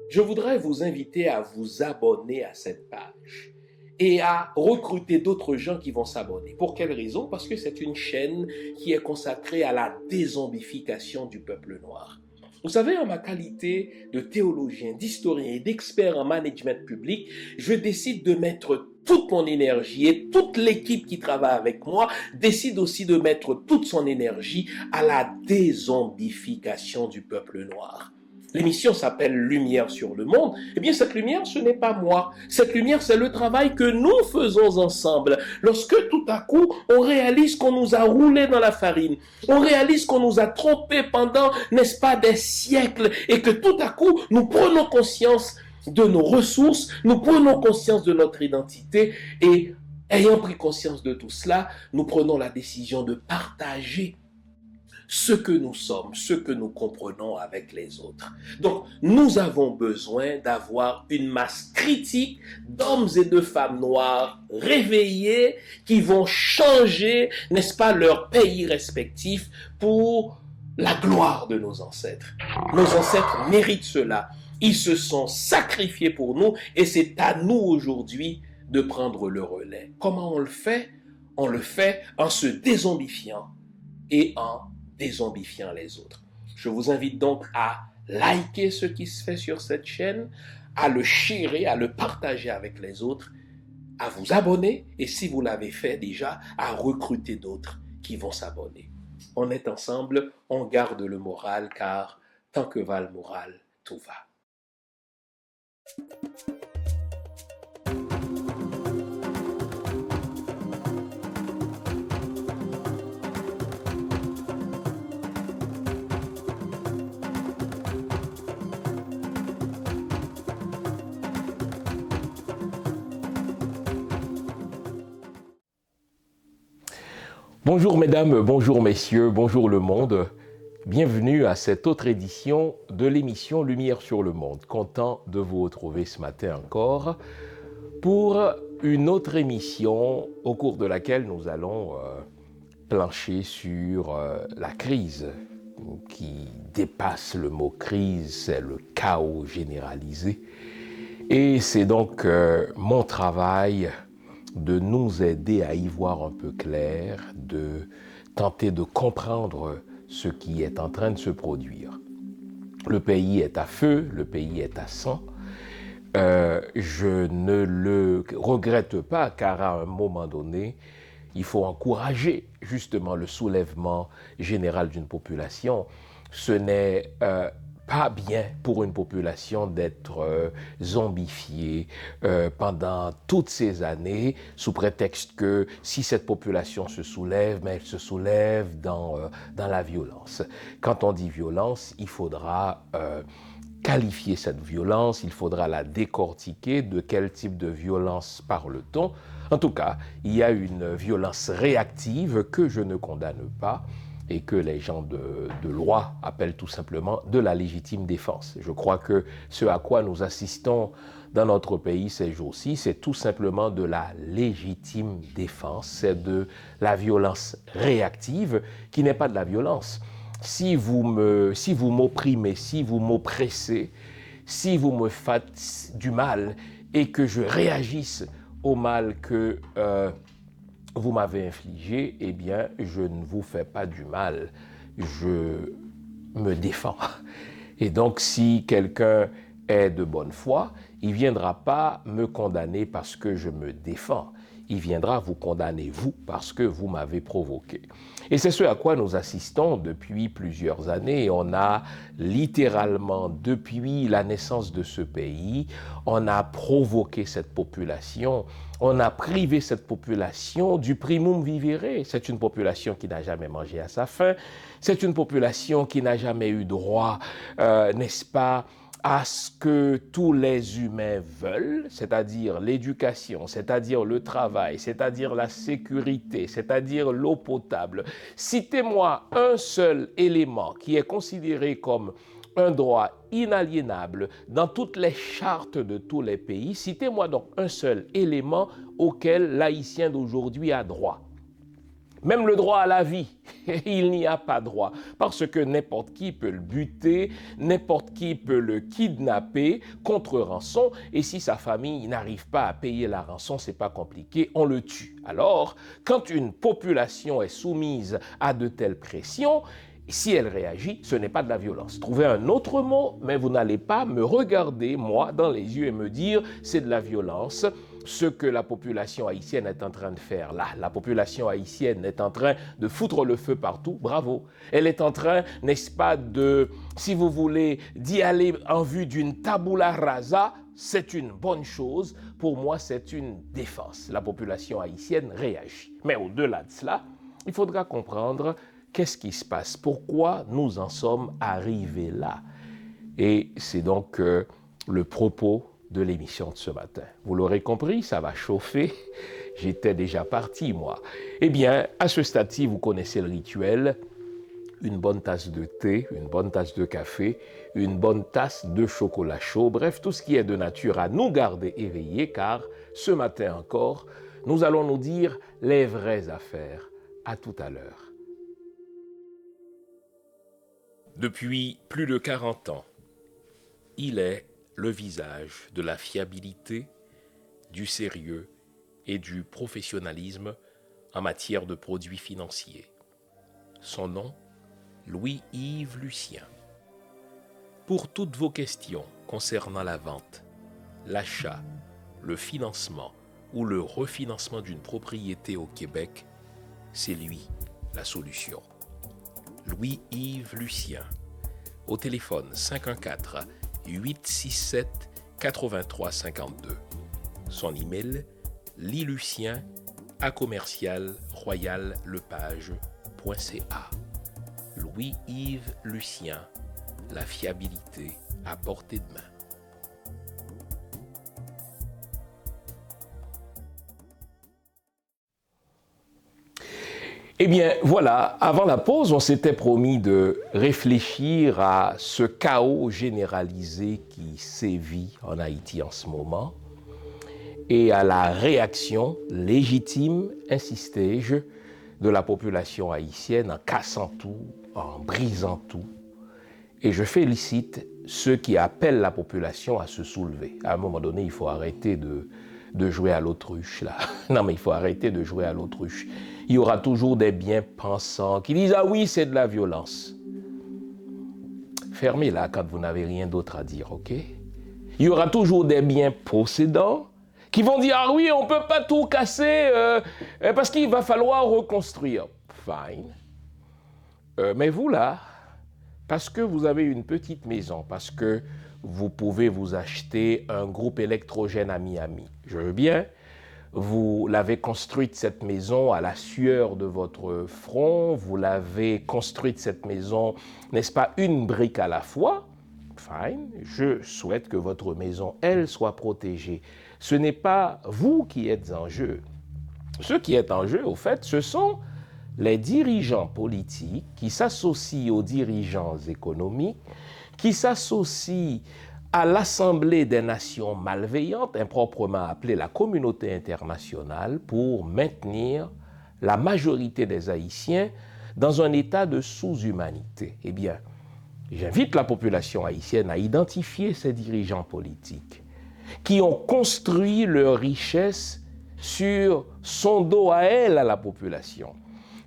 je voudrais vous inviter à vous abonner à cette page et à recruter d'autres gens qui vont s'abonner. Pour quelle raison? Parce que c'est une chaîne qui est consacrée à la dézombification du peuple noir. Vous savez, en ma qualité de théologien, d'historien et d'expert en management public, je décide de mettre toute mon énergie et toute l'équipe qui travaille avec moi décide aussi de mettre toute son énergie à la dézombification du peuple noir. L'émission s'appelle Lumière sur le monde. Eh bien, cette lumière, ce n'est pas moi. Cette lumière, c'est le travail que nous faisons ensemble. Lorsque tout à coup, on réalise qu'on nous a roulé dans la farine, on réalise qu'on nous a trompés pendant, n'est-ce pas, des siècles, et que tout à coup, nous prenons conscience de nos ressources, nous prenons conscience de notre identité, et ayant pris conscience de tout cela, nous prenons la décision de partager ce que nous sommes, ce que nous comprenons avec les autres. Donc, nous avons besoin d'avoir une masse critique d'hommes et de femmes noirs réveillés qui vont changer, n'est-ce pas, leur pays respectif pour la gloire de nos ancêtres. Nos ancêtres méritent cela. Ils se sont sacrifiés pour nous et c'est à nous aujourd'hui de prendre le relais. Comment on le fait? On le fait en se dézombifiant et en dézombifiant les autres. Je vous invite donc à liker ce qui se fait sur cette chaîne, à le sharer, à le partager avec les autres, à vous abonner et si vous l'avez fait déjà, à recruter d'autres qui vont s'abonner. On est ensemble, on garde le moral car tant que va le moral, tout va. Bonjour mesdames, bonjour messieurs, bonjour le monde. Bienvenue à cette autre édition de l'émission Lumière sur le monde. Content de vous retrouver ce matin encore pour une autre émission au cours de laquelle nous allons plancher sur la crise qui dépasse le mot crise, c'est le chaos généralisé. Et c'est donc mon travail de nous aider à y voir un peu clair, de tenter de comprendre ce qui est en train de se produire. Le pays est à feu, le pays est à sang. Je ne le regrette pas car à un moment donné, il faut encourager justement le soulèvement général d'une population. Ce n'est pas bien pour une population d'être zombifiée pendant toutes ces années sous prétexte que si cette population se soulève, mais elle se soulève dans la violence. Quand on dit violence, il faudra qualifier cette violence, il faudra la décortiquer. De quel type de violence parle-t-on? En tout cas, il y a une violence réactive que je ne condamne pas et que les gens de loi appellent tout simplement de la légitime défense. Je crois que ce à quoi nous assistons dans notre pays ces jours-ci, c'est tout simplement de la légitime défense, c'est de la violence réactive qui n'est pas de la violence. Si vous m'opprimez, si vous m'oppressez, si vous me faites du mal et que je réagisse au mal que vous m'avez infligé, eh bien, je ne vous fais pas du mal, je me défends. Et donc, si quelqu'un est de bonne foi, il ne viendra pas me condamner parce que je me défends. Il viendra vous condamner, vous, parce que vous m'avez provoqué. Et c'est ce à quoi nous assistons depuis plusieurs années. On a littéralement, depuis la naissance de ce pays, on a provoqué cette population, on a privé cette population du primum vivere. C'est une population qui n'a jamais mangé à sa faim, c'est une population qui n'a jamais eu droit, n'est-ce pas, à ce que tous les humains veulent, c'est-à-dire l'éducation, c'est-à-dire le travail, c'est-à-dire la sécurité, c'est-à-dire l'eau potable. Citez-moi un seul élément qui est considéré comme un droit inaliénable dans toutes les chartes de tous les pays. Citez-moi donc un seul élément auquel l'haïtien d'aujourd'hui a droit. Même le droit à la vie. Il n'y a pas droit, parce que n'importe qui peut le buter, n'importe qui peut le kidnapper contre rançon, et si sa famille n'arrive pas à payer la rançon, c'est pas compliqué, on le tue. Alors, quand une population est soumise à de telles pressions, si elle réagit, ce n'est pas de la violence. Trouvez un autre mot, mais vous n'allez pas me regarder, moi, dans les yeux et me dire c'est de la violence. Ce que la population haïtienne est en train de faire là, la population haïtienne est en train de foutre le feu partout, bravo. Elle est en train, n'est-ce pas, si vous voulez, d'y aller en vue d'une tabula rasa, c'est une bonne chose. Pour moi, c'est une défense. La population haïtienne réagit. Mais au-delà de cela, il faudra comprendre qu'est-ce qui se passe, pourquoi nous en sommes arrivés là. Et c'est donc le propos de l'émission de ce matin. Vous l'aurez compris, ça va chauffer. J'étais déjà parti, moi. Eh bien, à ce stade-ci, vous connaissez le rituel. Une bonne tasse de thé, une bonne tasse de café, une bonne tasse de chocolat chaud. Bref, tout ce qui est de nature à nous garder éveillés, car ce matin encore, nous allons nous dire les vraies affaires. À tout à l'heure. Depuis plus de 40 ans, il est le visage de la fiabilité, du sérieux et du professionnalisme en matière de produits financiers. Son nom, Louis-Yves Lucien. Pour toutes vos questions concernant la vente, l'achat, le financement ou le refinancement d'une propriété au Québec, c'est lui la solution. Louis-Yves Lucien, au téléphone 514-867-8352. Son email, lilucien@royallepage.ca. Louis-Yves Lucien, la fiabilité à portée de main. Eh bien, voilà, avant la pause, on s'était promis de réfléchir à ce chaos généralisé qui sévit en Haïti en ce moment et à la réaction légitime, insistais-je, de la population haïtienne en cassant tout, en brisant tout. Et je félicite ceux qui appellent la population à se soulever. À un moment donné, il faut arrêter de jouer à l'autruche, là. Non, mais il faut arrêter de jouer à l'autruche. Il y aura toujours des bien-pensants qui disent « Ah oui, c'est de la violence ». Fermez-la quand vous n'avez rien d'autre à dire, ok? Il y aura toujours des bien-possédants qui vont dire « Ah oui, on ne peut pas tout casser parce qu'il va falloir reconstruire ». Fine. Mais vous là, parce que vous avez une petite maison, parce que vous pouvez vous acheter un groupe électrogène à Miami, je veux bien. Vous l'avez construite, cette maison, à la sueur de votre front. Vous l'avez construite, cette maison, n'est-ce pas, une brique à la fois. Fine. Je souhaite que votre maison, elle, soit protégée. Ce n'est pas vous qui êtes en jeu. Ce qui est en jeu, au fait, ce sont les dirigeants politiques qui s'associent aux dirigeants économiques, qui s'associent à l'Assemblée des Nations malveillantes, improprement appelée la communauté internationale, pour maintenir la majorité des Haïtiens dans un état de sous-humanité. Eh bien, j'invite la population haïtienne à identifier ces dirigeants politiques qui ont construit leur richesse sur son dos à elle, à la population.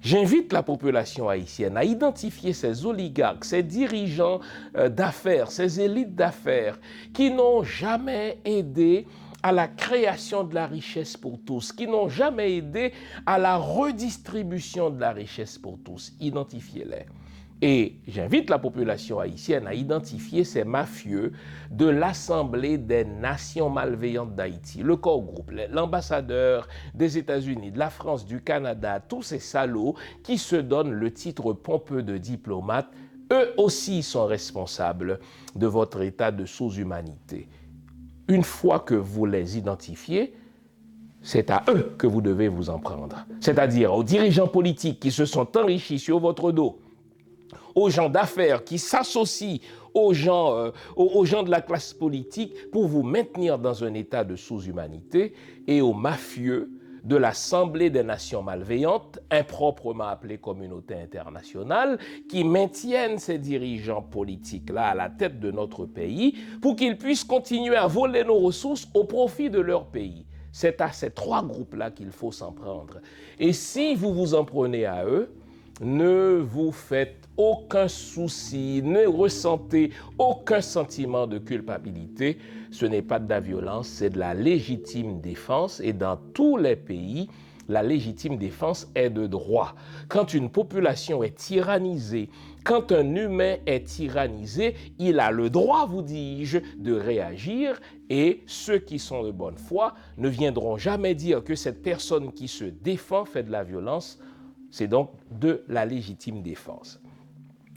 J'invite la population haïtienne à identifier ces oligarques, ces dirigeants d'affaires, ces élites d'affaires qui n'ont jamais aidé à la création de la richesse pour tous, qui n'ont jamais aidé à la redistribution de la richesse pour tous. Identifiez-les. Et j'invite la population haïtienne à identifier ces mafieux de l'Assemblée des Nations malveillantes d'Haïti, le corps groupe, l'ambassadeur des États-Unis, de la France, du Canada, tous ces salauds qui se donnent le titre pompeux de diplomate, eux aussi sont responsables de votre état de sous-humanité. Une fois que vous les identifiez, c'est à eux que vous devez vous en prendre, c'est-à-dire aux dirigeants politiques qui se sont enrichis sur votre dos, aux gens d'affaires qui s'associent aux gens de la classe politique pour vous maintenir dans un état de sous-humanité, et aux mafieux de l'Assemblée des Nations malveillantes, improprement appelée communauté internationale, qui maintiennent ces dirigeants politiques-là à la tête de notre pays pour qu'ils puissent continuer à voler nos ressources au profit de leur pays. C'est à ces trois groupes-là qu'il faut s'en prendre. Et si vous vous en prenez à eux, ne vous faites aucun souci, ne ressentez aucun sentiment de culpabilité. Ce n'est pas de la violence, c'est de la légitime défense. Et dans tous les pays, la légitime défense est de droit. Quand une population est tyrannisée, quand un humain est tyrannisé, il a le droit, vous dis-je, de réagir. Et ceux qui sont de bonne foi ne viendront jamais dire que cette personne qui se défend fait de la violence. C'est donc de la légitime défense.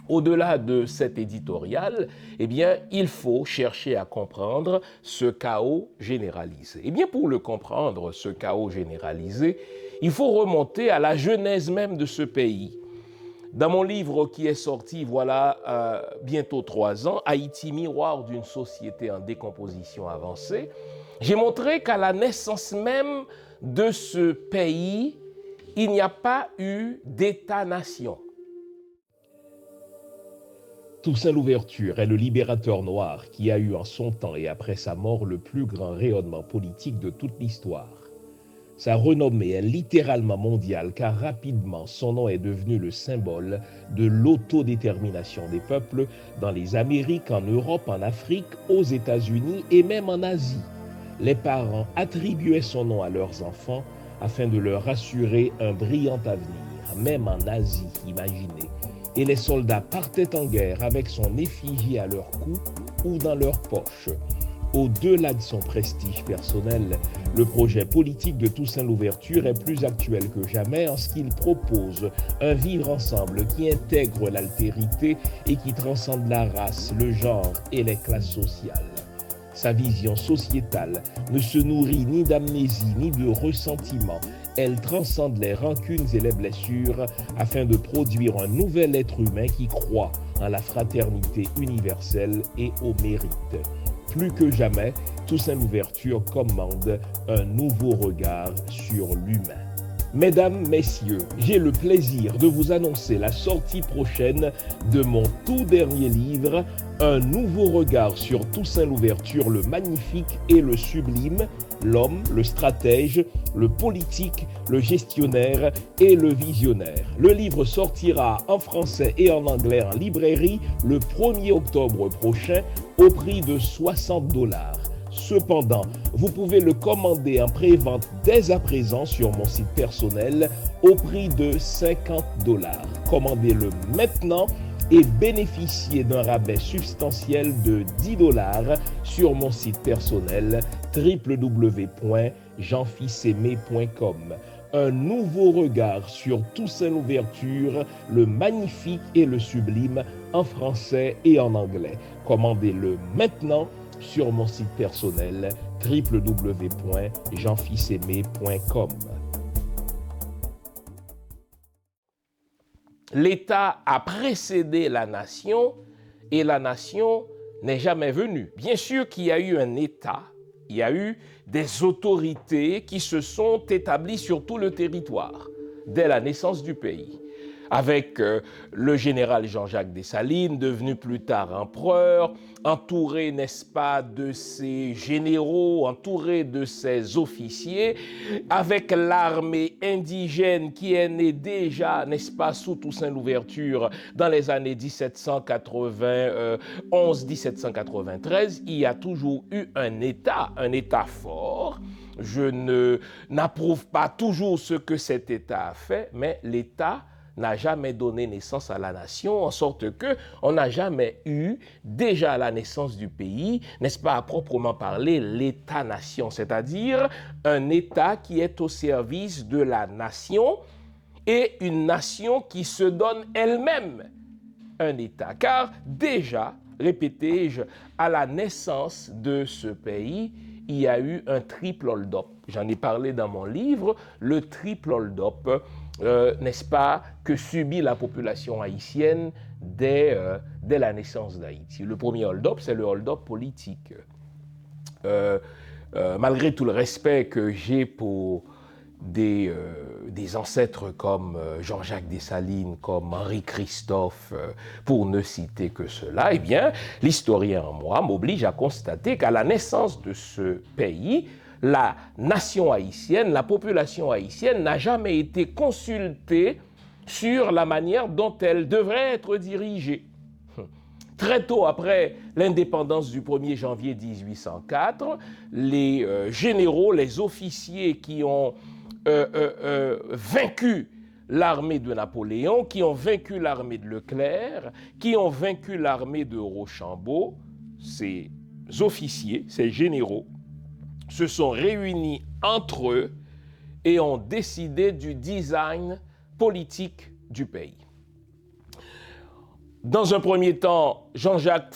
Au-delà de cet éditorial, eh bien, il faut chercher à comprendre ce chaos généralisé. Eh bien, pour le comprendre, ce chaos généralisé, il faut remonter à la genèse même de ce pays. Dans mon livre qui est sorti, voilà, bientôt 3 ans, Haïti, miroir d'une société en décomposition avancée, j'ai montré qu'à la naissance même de ce pays, il n'y a pas eu d'État-nation. Toussaint Louverture est le libérateur noir qui a eu en son temps et après sa mort le plus grand rayonnement politique de toute l'histoire. Sa renommée est littéralement mondiale car rapidement son nom est devenu le symbole de l'autodétermination des peuples dans les Amériques, en Europe, en Afrique, aux États-Unis et même en Asie. Les parents attribuaient son nom à leurs enfants afin de leur assurer un brillant avenir, même en Asie, imaginez. Et les soldats partaient en guerre avec son effigie à leur cou ou dans leur poche. Au-delà de son prestige personnel, le projet politique de Toussaint Louverture est plus actuel que jamais en ce qu'il propose un vivre ensemble qui intègre l'altérité et qui transcende la race, le genre et les classes sociales. Sa vision sociétale ne se nourrit ni d'amnésie ni de ressentiment. Elle transcende les rancunes et les blessures afin de produire un nouvel être humain qui croit en la fraternité universelle et au mérite. Plus que jamais, Toussaint Louverture commande un nouveau regard sur l'humain. Mesdames, Messieurs, j'ai le plaisir de vous annoncer la sortie prochaine de mon tout dernier livre, Un nouveau regard sur Toussaint Louverture, le magnifique et le sublime, l'homme, le stratège, le politique, le gestionnaire et le visionnaire. Le livre sortira en français et en anglais en librairie le 1er octobre prochain au prix de 60 $. Cependant, vous pouvez le commander en pré-vente dès à présent sur mon site personnel au prix de 50 $. Commandez-le maintenant et bénéficiez d'un rabais substantiel de 10 $ sur mon site personnel www.jeanfilsaimé.com. Un nouveau regard sur Toussaint Louverture, le magnifique et le sublime, en français et en anglais. Commandez-le maintenant sur mon site personnel www.jeanfilsaimé.com. L'État a précédé la nation et la nation n'est jamais venue. Bien sûr qu'il y a eu un État, il y a eu des autorités qui se sont établies sur tout le territoire dès la naissance du pays. Avec le général Jean-Jacques Dessalines, devenu plus tard empereur, entouré, n'est-ce pas, de ses généraux, entouré de ses officiers, avec l'armée indigène qui est née déjà, n'est-ce pas, sous Toussaint Louverture dans les années 1791-1793, il y a toujours eu un État fort. Je n'approuve pas toujours ce que cet État a fait, mais l'État n'a jamais donné naissance à la nation, en sorte qu'on n'a jamais eu, déjà à la naissance du pays, n'est-ce pas, à proprement parler, l'État-nation, c'est-à-dire un État qui est au service de la nation et une nation qui se donne elle-même un État. Car déjà, répétais-je, à la naissance de ce pays, il y a eu un triple hold-up. J'en ai parlé dans mon livre, le triple hold-up, n'est-ce pas, que subit la population haïtienne dès la naissance d'Haïti. Le premier hold-up, c'est le hold-up politique. Malgré tout le respect que j'ai pour des ancêtres comme Jean-Jacques Dessalines, comme Henri Christophe, pour ne citer que cela, eh bien, l'historien en moi m'oblige à constater qu'à la naissance de ce pays, la nation haïtienne, la population haïtienne n'a jamais été consultée sur la manière dont elle devrait être dirigée. Très tôt après l'indépendance du 1er janvier 1804, les généraux, les officiers qui ont vaincu l'armée de Napoléon, qui ont vaincu l'armée de Leclerc, qui ont vaincu l'armée de Rochambeau, ces officiers, ces généraux, se sont réunis entre eux et ont décidé du design politique du pays. Dans un premier temps, Jean-Jacques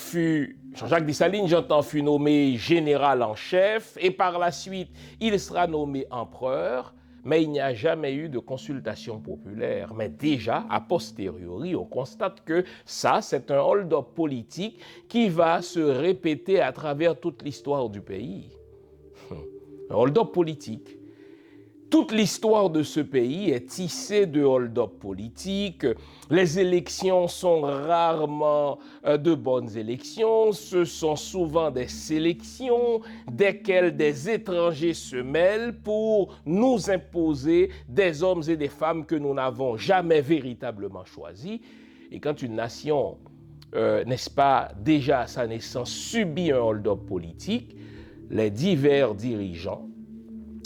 Dessalines, j'entends, fut nommé général en chef et par la suite, il sera nommé empereur, mais il n'y a jamais eu de consultation populaire. Mais déjà, a posteriori, on constate que ça, c'est un hold-up politique qui va se répéter à travers toute l'histoire du pays. Un hold-up politique. Toute l'histoire de ce pays est tissée de hold-up politiques. Les élections sont rarement de bonnes élections. Ce sont souvent des sélections desquelles des étrangers se mêlent pour nous imposer des hommes et des femmes que nous n'avons jamais véritablement choisis. Et quand une nation, n'est-ce pas, déjà à sa naissance, subit un hold-up politique, les divers dirigeants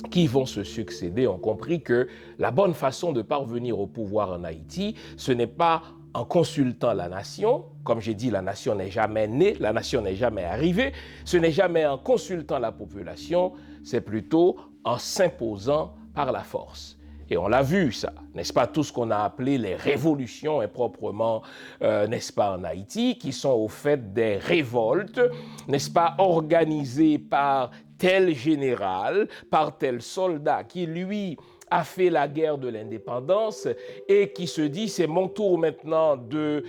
qui vont se succéder ont compris que la bonne façon de parvenir au pouvoir en Haïti, ce n'est pas en consultant la nation, comme j'ai dit, la nation n'est jamais née, la nation n'est jamais arrivée, ce n'est jamais en consultant la population, c'est plutôt en s'imposant par la force. Et on l'a vu, ça, n'est-ce pas, tout ce qu'on a appelé les révolutions improprement, n'est-ce pas, en Haïti, qui sont au fait des révoltes, n'est-ce pas, organisées par tel général, par tel soldat qui, lui, a fait la guerre de l'indépendance et qui se dit c'est mon tour maintenant de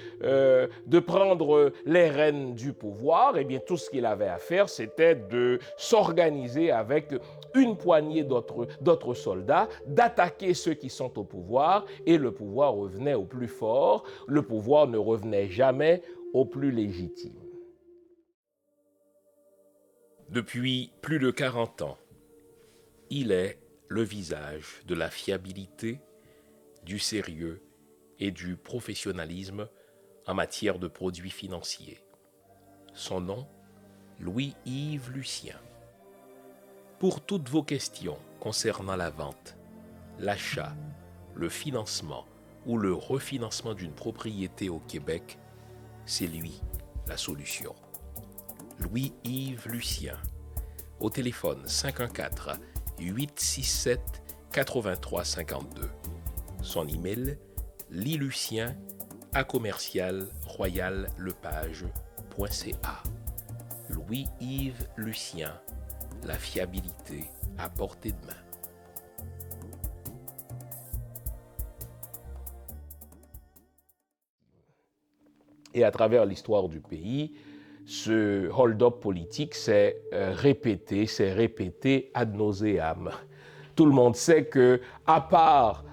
prendre les rênes du pouvoir. Eh bien, tout ce qu'il avait à faire, c'était de s'organiser avec une poignée d'autres soldats, d'attaquer ceux qui sont au pouvoir, et le pouvoir revenait au plus fort, le pouvoir ne revenait jamais au plus légitime. Depuis plus de 40 ans, il est le visage de la fiabilité, du sérieux et du professionnalisme en matière de produits financiers. Son nom, Louis-Yves Lucien. Pour toutes vos questions concernant la vente, l'achat, le financement ou le refinancement d'une propriété au Québec, c'est lui la solution. Louis-Yves Lucien, au téléphone 514-867-8352. Son email, lilucien@royallepage.ca. Louis-Yves Lucien, la fiabilité à portée de main. Et à travers l'histoire du pays, ce hold-up politique s'est répété ad nauseam. Tout le monde sait que, à part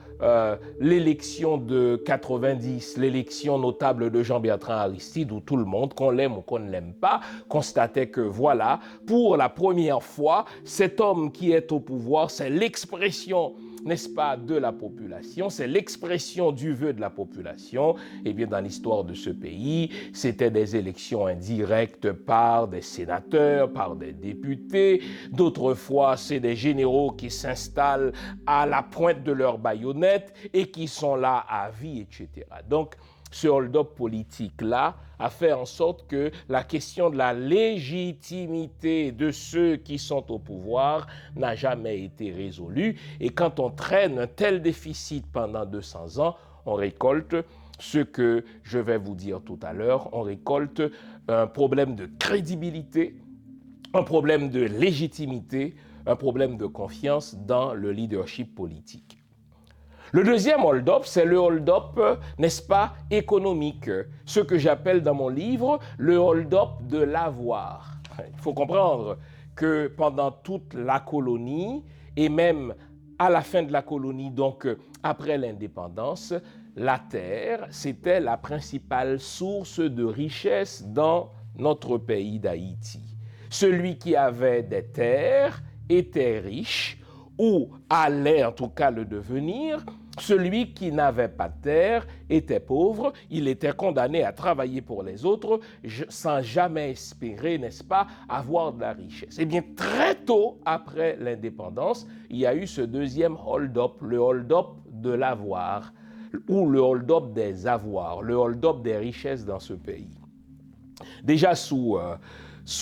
l'élection de 90, l'élection notable de Jean-Bertrand Aristide, où tout le monde, qu'on l'aime ou qu'on ne l'aime pas, constatait que voilà, pour la première fois, cet homme qui est au pouvoir, c'est l'expression, n'est-ce pas, de la population, c'est l'expression du vœu de la population. Eh bien, dans l'histoire de ce pays, c'était des élections indirectes par des sénateurs, par des députés. D'autres fois, c'est des généraux qui s'installent à la pointe de leur baïonnette et qui sont là à vie, etc. Donc, ce hold-up politique-là a fait en sorte que la question de la légitimité de ceux qui sont au pouvoir n'a jamais été résolue. Et quand on traîne un tel déficit pendant 200 ans, on récolte ce que je vais vous dire tout à l'heure. On récolte un problème de crédibilité, un problème de légitimité, un problème de confiance dans le leadership politique. Le deuxième hold-up, c'est le hold-up, n'est-ce pas, économique, ce que j'appelle dans mon livre le hold-up de l'avoir. Il faut comprendre que pendant toute la colonie et même à la fin de la colonie, donc après l'indépendance, la terre, c'était la principale source de richesse dans notre pays d'Haïti. Celui qui avait des terres était riche, ou allait en tout cas le devenir. Celui qui n'avait pas de terre était pauvre, il était condamné à travailler pour les autres sans jamais espérer, n'est-ce pas, avoir de la richesse. Eh bien, très tôt après l'indépendance, il y a eu ce deuxième hold-up, le hold-up de l'avoir, ou le hold-up des avoirs, le hold-up des richesses dans ce pays. Déjà sous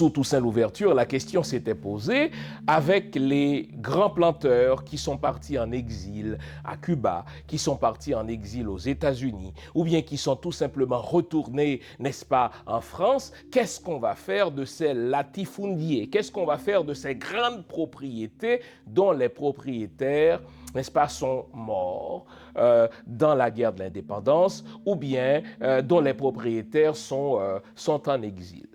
Toussaint Louverture, la question s'était posée avec les grands planteurs qui sont partis en exil à Cuba, qui sont partis en exil aux États-Unis, ou bien qui sont tout simplement retournés, n'est-ce pas, en France. Qu'est-ce qu'on va faire de ces latifundiers? Qu'est-ce qu'on va faire de ces grandes propriétés dont les propriétaires, n'est-ce pas, sont morts dans la guerre de l'indépendance, ou bien dont les propriétaires sont en exil?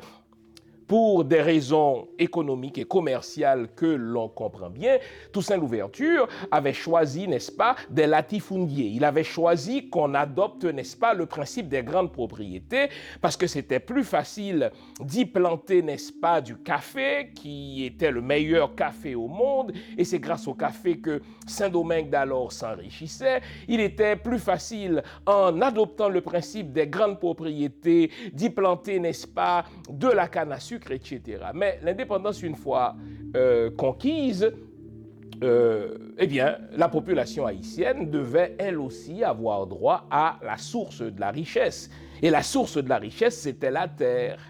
Pour des raisons économiques et commerciales que l'on comprend bien, Toussaint Louverture avait choisi, n'est-ce pas, des latifundiers. Il avait choisi qu'on adopte, n'est-ce pas, le principe des grandes propriétés parce que c'était plus facile d'y planter, n'est-ce pas, du café qui était le meilleur café au monde et c'est grâce au café que Saint-Domingue d'alors s'enrichissait. Il était plus facile en adoptant le principe des grandes propriétés d'y planter, n'est-ce pas, de la canne à sucre, etc. Mais l'indépendance, une fois conquise, eh bien, la population haïtienne devait elle aussi avoir droit à la source de la richesse. Et la source de la richesse, c'était la terre.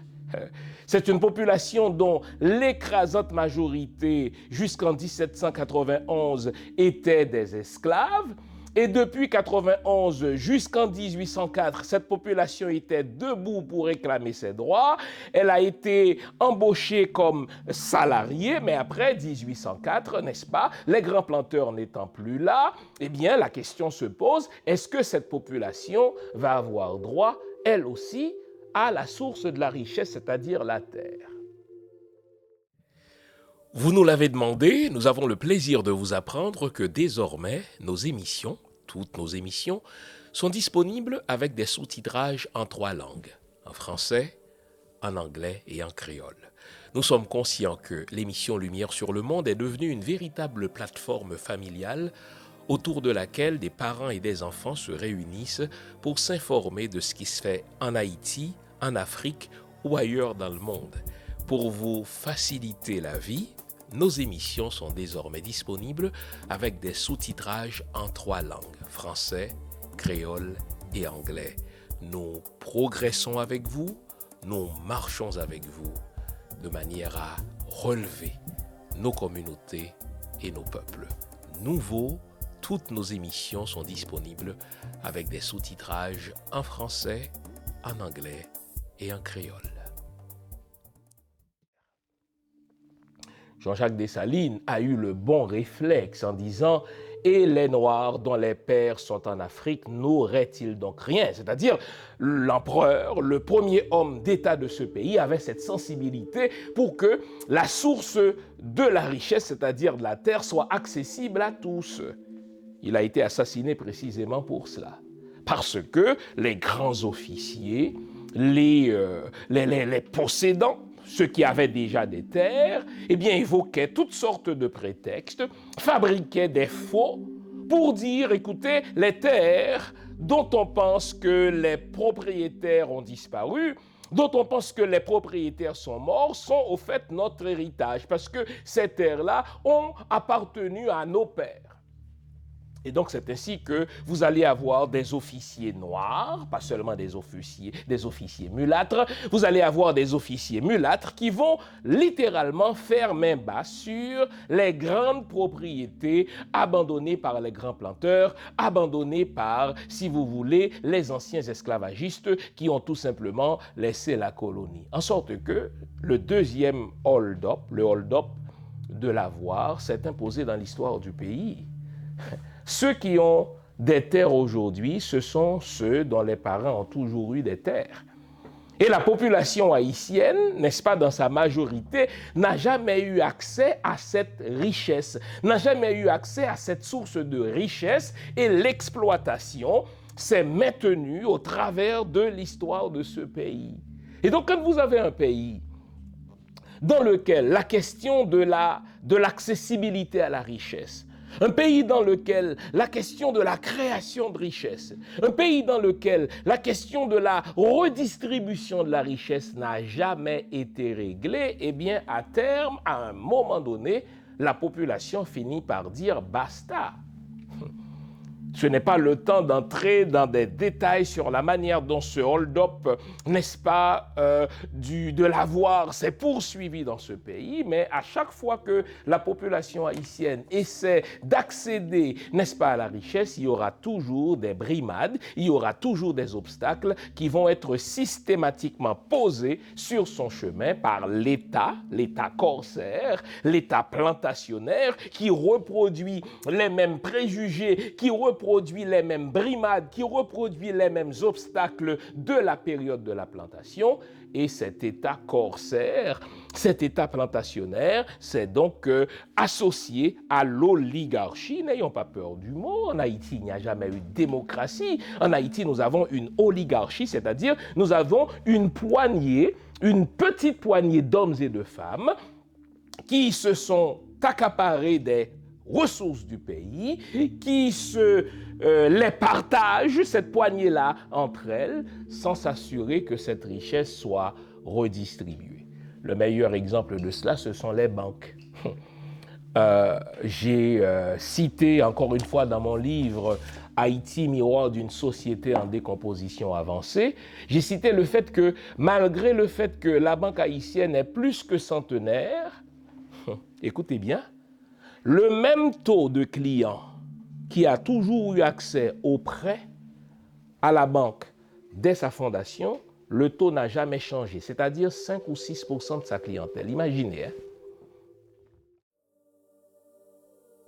C'est une population dont l'écrasante majorité, jusqu'en 1791, étaient des esclaves. Et depuis 1991 jusqu'en 1804, cette population était debout pour réclamer ses droits. Elle a été embauchée comme salariée, mais après 1804, n'est-ce pas, les grands planteurs n'étant plus là, eh bien la question se pose, est-ce que cette population va avoir droit, elle aussi, à la source de la richesse, c'est-à-dire la terre? Vous nous l'avez demandé, nous avons le plaisir de vous apprendre que désormais, nos émissions, toutes nos émissions, sont disponibles avec des sous-titrages en 3 langues, en français, en anglais et en créole. Nous sommes conscients que l'émission Lumière sur le monde est devenue une véritable plateforme familiale autour de laquelle des parents et des enfants se réunissent pour s'informer de ce qui se fait en Haïti, en Afrique ou ailleurs dans le monde. Pour vous faciliter la vie, nos émissions sont désormais disponibles avec des sous-titrages en 3 langues, français, créole et anglais. Nous progressons avec vous, nous marchons avec vous, de manière à relever nos communautés et nos peuples. Nouveau, toutes nos émissions sont disponibles avec des sous-titrages en français, en anglais et en créole. Jean-Jacques Dessalines a eu le bon réflexe en disant « Et les Noirs dont les pères sont en Afrique n'auraient-ils donc rien ?» C'est-à-dire, l'empereur, le premier homme d'État de ce pays, avait cette sensibilité pour que la source de la richesse, c'est-à-dire de la terre, soit accessible à tous. Il a été assassiné précisément pour cela. Parce que les grands officiers, les possédants, ceux qui avaient déjà des terres, eh bien, évoquaient toutes sortes de prétextes, fabriquaient des faux pour dire, écoutez, les terres dont on pense que les propriétaires ont disparu, dont on pense que les propriétaires sont morts, sont au fait notre héritage, parce que ces terres-là ont appartenu à nos pères. Et donc, c'est ainsi que vous allez avoir des officiers noirs, pas seulement des officiers mulâtres, vous allez avoir des officiers mulâtres qui vont littéralement faire main basse sur les grandes propriétés abandonnées par les grands planteurs, abandonnées par, si vous voulez, les anciens esclavagistes qui ont tout simplement laissé la colonie. En sorte que le deuxième hold-up, le hold-up de l'avoir, s'est imposé dans l'histoire du pays. Ceux qui ont des terres aujourd'hui, ce sont ceux dont les parents ont toujours eu des terres. Et la population haïtienne, n'est-ce pas, dans sa majorité, n'a jamais eu accès à cette richesse, n'a jamais eu accès à cette source de richesse, et l'exploitation s'est maintenue au travers de l'histoire de ce pays. Et donc, quand vous avez un pays dans lequel la question de l'accessibilité à la richesse, un pays dans lequel la question de la création de richesse, un pays dans lequel la question de la redistribution de la richesse n'a jamais été réglée, eh bien, à terme, à un moment donné, la population finit par dire basta. Ce n'est pas le temps d'entrer dans des détails sur la manière dont ce hold-up, n'est-ce pas, de l'avoir s'est poursuivi dans ce pays, mais à chaque fois que la population haïtienne essaie d'accéder, n'est-ce pas, à la richesse, il y aura toujours des brimades, il y aura toujours des obstacles qui vont être systématiquement posés sur son chemin par l'État corsaire, l'État plantationnaire, qui reproduit les mêmes préjugés, qui reproduit les mêmes brimades, qui reproduit les mêmes obstacles de la période de la plantation. Et cet État corsaire, cet État plantationnaire, c'est donc associé à l'oligarchie. N'ayons pas peur du mot. En Haïti, il n'y a jamais eu de démocratie. En Haïti, nous avons une oligarchie, c'est-à-dire nous avons une petite poignée d'hommes et de femmes qui se sont accaparés des ressources du pays, qui les partagent, cette poignée-là, entre elles, sans s'assurer que cette richesse soit redistribuée. Le meilleur exemple de cela, ce sont les banques. J'ai cité, encore une fois, dans mon livre « Haïti, miroir d'une société en décomposition avancée », j'ai cité le fait que, malgré le fait que la banque haïtienne est plus que centenaire, écoutez bien, le même taux de clients qui a toujours eu accès aux prêts à la banque dès sa fondation, le taux n'a jamais changé, c'est-à-dire 5 ou 6% de sa clientèle. Imaginez.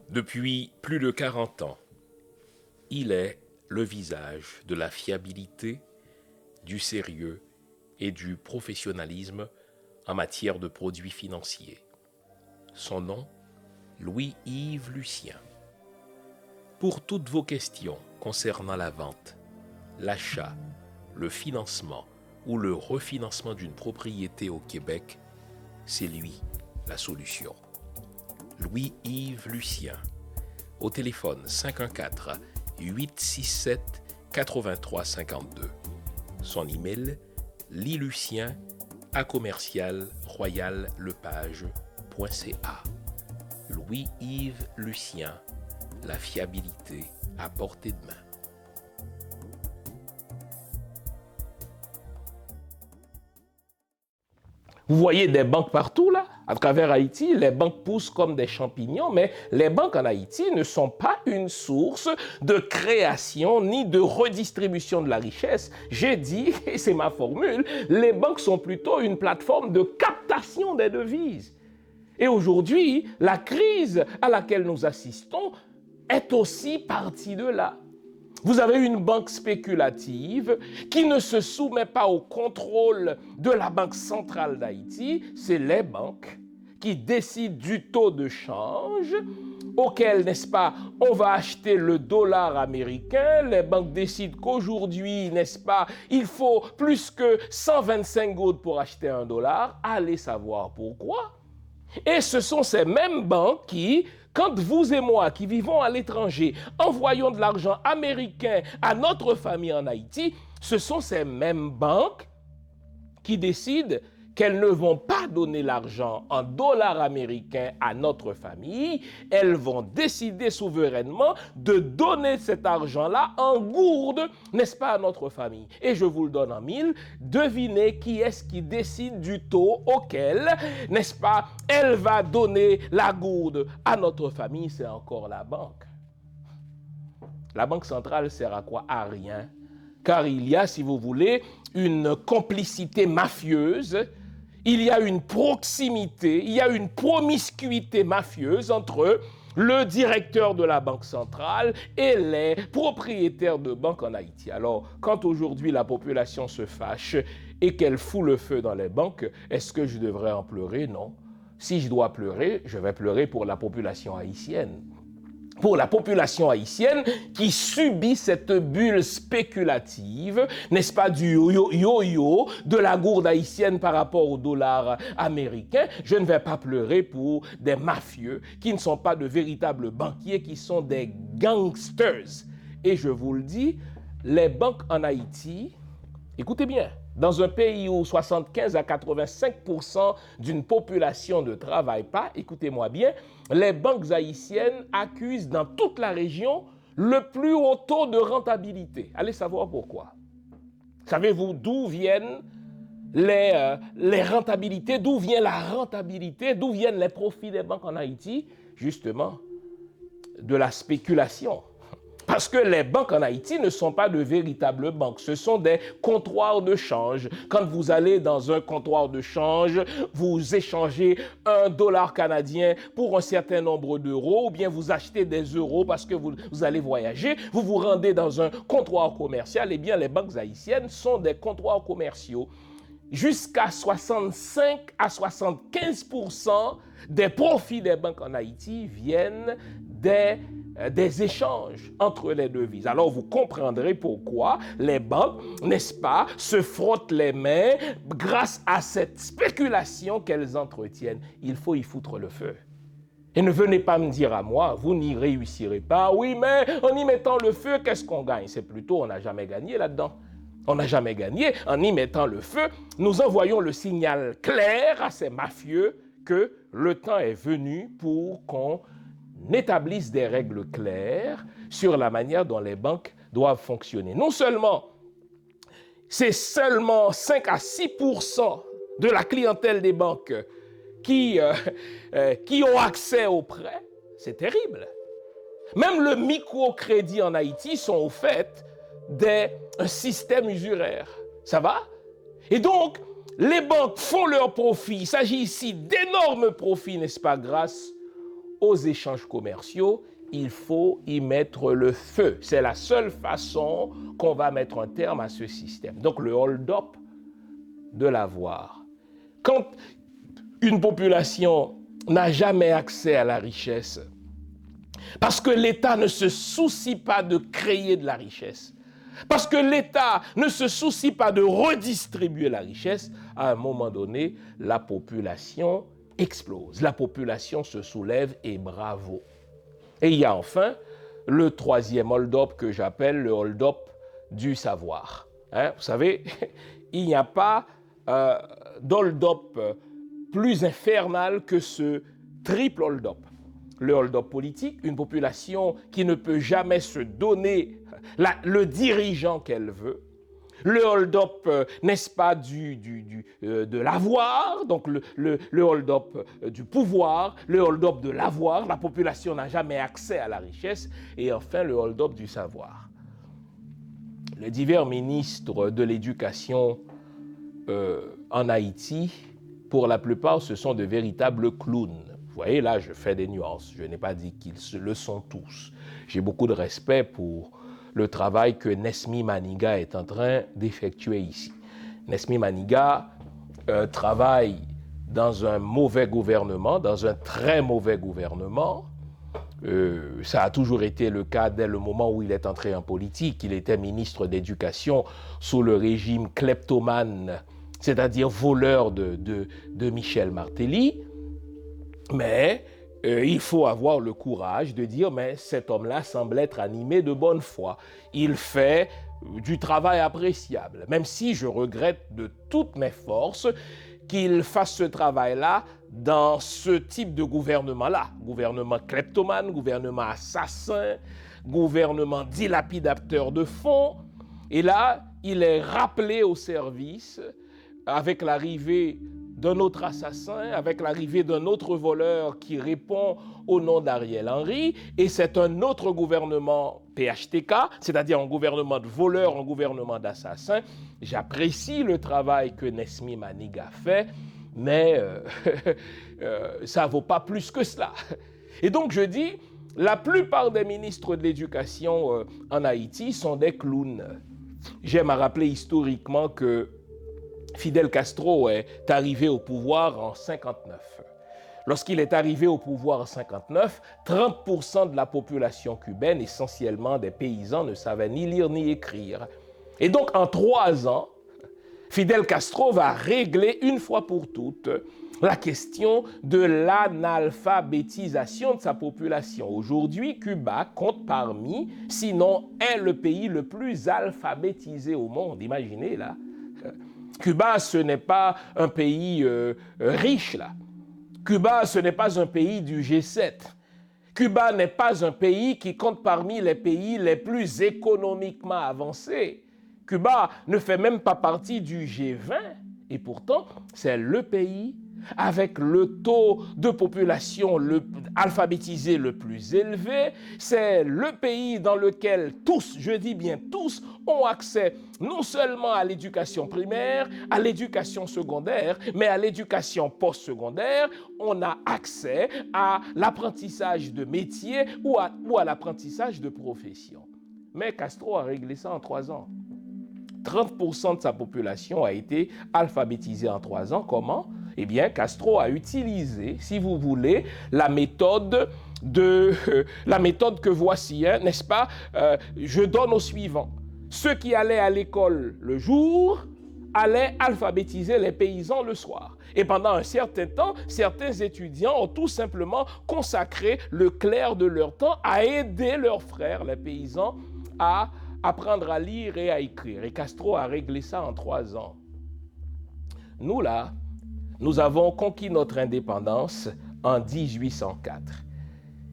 Depuis plus de 40 ans, il est le visage de la fiabilité, du sérieux et du professionnalisme en matière de produits financiers. Son nom, Louis-Yves Lucien. Pour toutes vos questions concernant la vente, l'achat, le financement ou le refinancement d'une propriété au Québec, c'est lui la solution. Louis-Yves Lucien. Au téléphone 514-867-8352. Son email, lilucien@royallepage.ca. Louis-Yves Lucien, la fiabilité à portée de main. Vous voyez des banques partout là, à travers Haïti, les banques poussent comme des champignons, mais les banques en Haïti ne sont pas une source de création ni de redistribution de la richesse. J'ai dit, et c'est ma formule, les banques sont plutôt une plateforme de captation des devises. Et aujourd'hui, la crise à laquelle nous assistons est aussi partie de là. Vous avez une banque spéculative qui ne se soumet pas au contrôle de la Banque centrale d'Haïti. C'est les banques qui décident du taux de change auquel, n'est-ce pas, on va acheter le dollar américain. Les banques décident qu'aujourd'hui, n'est-ce pas, il faut plus que 125 gouttes pour acheter un dollar. Allez savoir pourquoi. Et ce sont ces mêmes banques qui, quand vous et moi qui vivons à l'étranger, envoyons de l'argent américain à notre famille en Haïti, ce sont ces mêmes banques qui décident qu'elles ne vont pas donner l'argent en dollars américains à notre famille, elles vont décider souverainement de donner cet argent-là en gourde, n'est-ce pas, à notre famille. Et je vous le donne en mille, devinez qui est-ce qui décide du taux auquel, n'est-ce pas, elle va donner la gourde à notre famille, c'est encore la banque. La Banque centrale sert à quoi? À rien. Car il y a, si vous voulez, une complicité mafieuse, il y a une proximité, il y a une promiscuité mafieuse entre le directeur de la Banque centrale et les propriétaires de banques en Haïti. Alors, quand aujourd'hui la population se fâche et qu'elle fout le feu dans les banques, est-ce que je devrais en pleurer? Non. Si je dois pleurer, je vais pleurer pour la population haïtienne. Pour la population haïtienne qui subit cette bulle spéculative, n'est-ce pas, du yo-yo de la gourde haïtienne par rapport au dollar américain. Je ne vais pas pleurer pour des mafieux qui ne sont pas de véritables banquiers, qui sont des gangsters. Et je vous le dis, les banques en Haïti, écoutez bien, dans un pays où 75 à 85% d'une population ne travaille pas, écoutez-moi bien, les banques haïtiennes accusent dans toute la région le plus haut taux de rentabilité. Allez savoir pourquoi. Savez-vous d'où viennent les rentabilités, d'où vient la rentabilité, d'où viennent les profits des banques en Haïti? Justement, de la spéculation. Parce que les banques en Haïti ne sont pas de véritables banques, ce sont des comptoirs de change. Quand vous allez dans un comptoir de change, vous échangez $1 canadien pour un certain nombre d'euros, ou bien vous achetez des euros parce que vous allez voyager, vous vous rendez dans un comptoir commercial, et bien les banques haïtiennes sont des comptoirs commerciaux. Jusqu'à 65 à 75% des profits des banques en Haïti viennent des échanges entre les devises. Alors vous comprendrez pourquoi les banques, n'est-ce pas, se frottent les mains grâce à cette spéculation qu'elles entretiennent. Il faut y foutre le feu. Et ne venez pas me dire à moi, vous n'y réussirez pas. Oui, mais en y mettant le feu, qu'est-ce qu'on gagne? C'est plutôt, on n'a jamais gagné là-dedans. On n'a jamais gagné. En y mettant le feu, nous envoyons le signal clair à ces mafieux que le temps est venu pour qu'on établisse des règles claires sur la manière dont les banques doivent fonctionner. Non seulement, c'est seulement 5 à 6% de la clientèle des banques qui ont accès aux prêts, c'est terrible. Même le microcrédit en Haïti sont au fait d'un système usuraire. Ça va? Et donc, les banques font leurs profits. Il s'agit ici d'énormes profits, n'est-ce pas, grâce aux échanges commerciaux. Il faut y mettre le feu. C'est la seule façon qu'on va mettre un terme à ce système. Donc, le hold-up de l'avoir. Quand une population n'a jamais accès à la richesse, parce que l'État ne se soucie pas de créer de la richesse, parce que l'État ne se soucie pas de redistribuer la richesse, à un moment donné, la population explose. La population se soulève et bravo. Et il y a enfin le troisième hold-up que j'appelle le hold-up du savoir. Vous savez, il n'y a pas d'hold-up plus infernal que ce triple hold-up. Le hold-up politique, une population qui ne peut jamais se donner le dirigeant qu'elle veut. Le hold-up, n'est-ce pas, de l'avoir, donc le hold-up du pouvoir, le hold-up de l'avoir, la population n'a jamais accès à la richesse, et enfin le hold-up du savoir. Les divers ministres de l'éducation en Haïti, pour la plupart, ce sont de véritables clowns. Vous voyez, là, je fais des nuances. Je n'ai pas dit qu'ils le sont tous. J'ai beaucoup de respect pour le travail que Nesmi Maniga est en train d'effectuer ici. Nesmi Maniga travaille dans un mauvais gouvernement, dans un très mauvais gouvernement. Ça a toujours été le cas dès le moment où il est entré en politique. Il était ministre d'éducation sous le régime kleptomane, c'est-à-dire voleur de Michel Martelly. Mais il faut avoir le courage de dire, mais cet homme-là semble être animé de bonne foi. Il fait du travail appréciable, même si je regrette de toutes mes forces qu'il fasse ce travail-là dans ce type de gouvernement-là. Gouvernement kleptomane, gouvernement assassin, gouvernement dilapidateur de fonds. Et là, il est rappelé au service avec l'arrivée d'un autre assassin, avec l'arrivée d'un autre voleur qui répond au nom d'Ariel Henry, et c'est un autre gouvernement PHTK, c'est-à-dire un gouvernement de voleurs, un gouvernement d'assassins. J'apprécie le travail que Nesmi Maniga fait, mais ça ne vaut pas plus que cela. Et donc je dis, la plupart des ministres de l'Éducation en Haïti sont des clowns. J'aime à rappeler historiquement que Fidel Castro est arrivé au pouvoir en 1959. Lorsqu'il est arrivé au pouvoir en 1959, 30% de la population cubaine, essentiellement des paysans, ne savaient ni lire ni écrire. Et donc, en 3 ans, Fidel Castro va régler une fois pour toutes la question de l'analphabétisation de sa population. Aujourd'hui, Cuba compte parmi, sinon est le pays le plus alphabétisé au monde. Imaginez là. Cuba, ce n'est pas un pays riche là. Cuba, ce n'est pas un pays du G7. Cuba n'est pas un pays qui compte parmi les pays les plus économiquement avancés. Cuba ne fait même pas partie du G20 et pourtant, c'est le pays avec le taux de population alphabétisé le plus élevé. C'est le pays dans lequel tous, je dis bien tous, ont accès non seulement à l'éducation primaire, à l'éducation secondaire, mais à l'éducation postsecondaire. On a accès à l'apprentissage de métier ou à l'apprentissage de profession. Mais Castro a réglé ça en 3 ans. 30% de sa population a été alphabétisée en 3 ans. Comment? Eh bien, Castro a utilisé, si vous voulez, la méthode que voici, n'est-ce pas? Je donne au suivant. Ceux qui allaient à l'école le jour allaient alphabétiser les paysans le soir. Et pendant un certain temps, certains étudiants ont tout simplement consacré le clair de leur temps à aider leurs frères, les paysans, à apprendre à lire et à écrire. Et Castro a réglé ça en 3 ans. Nous, là, nous avons conquis notre indépendance en 1804.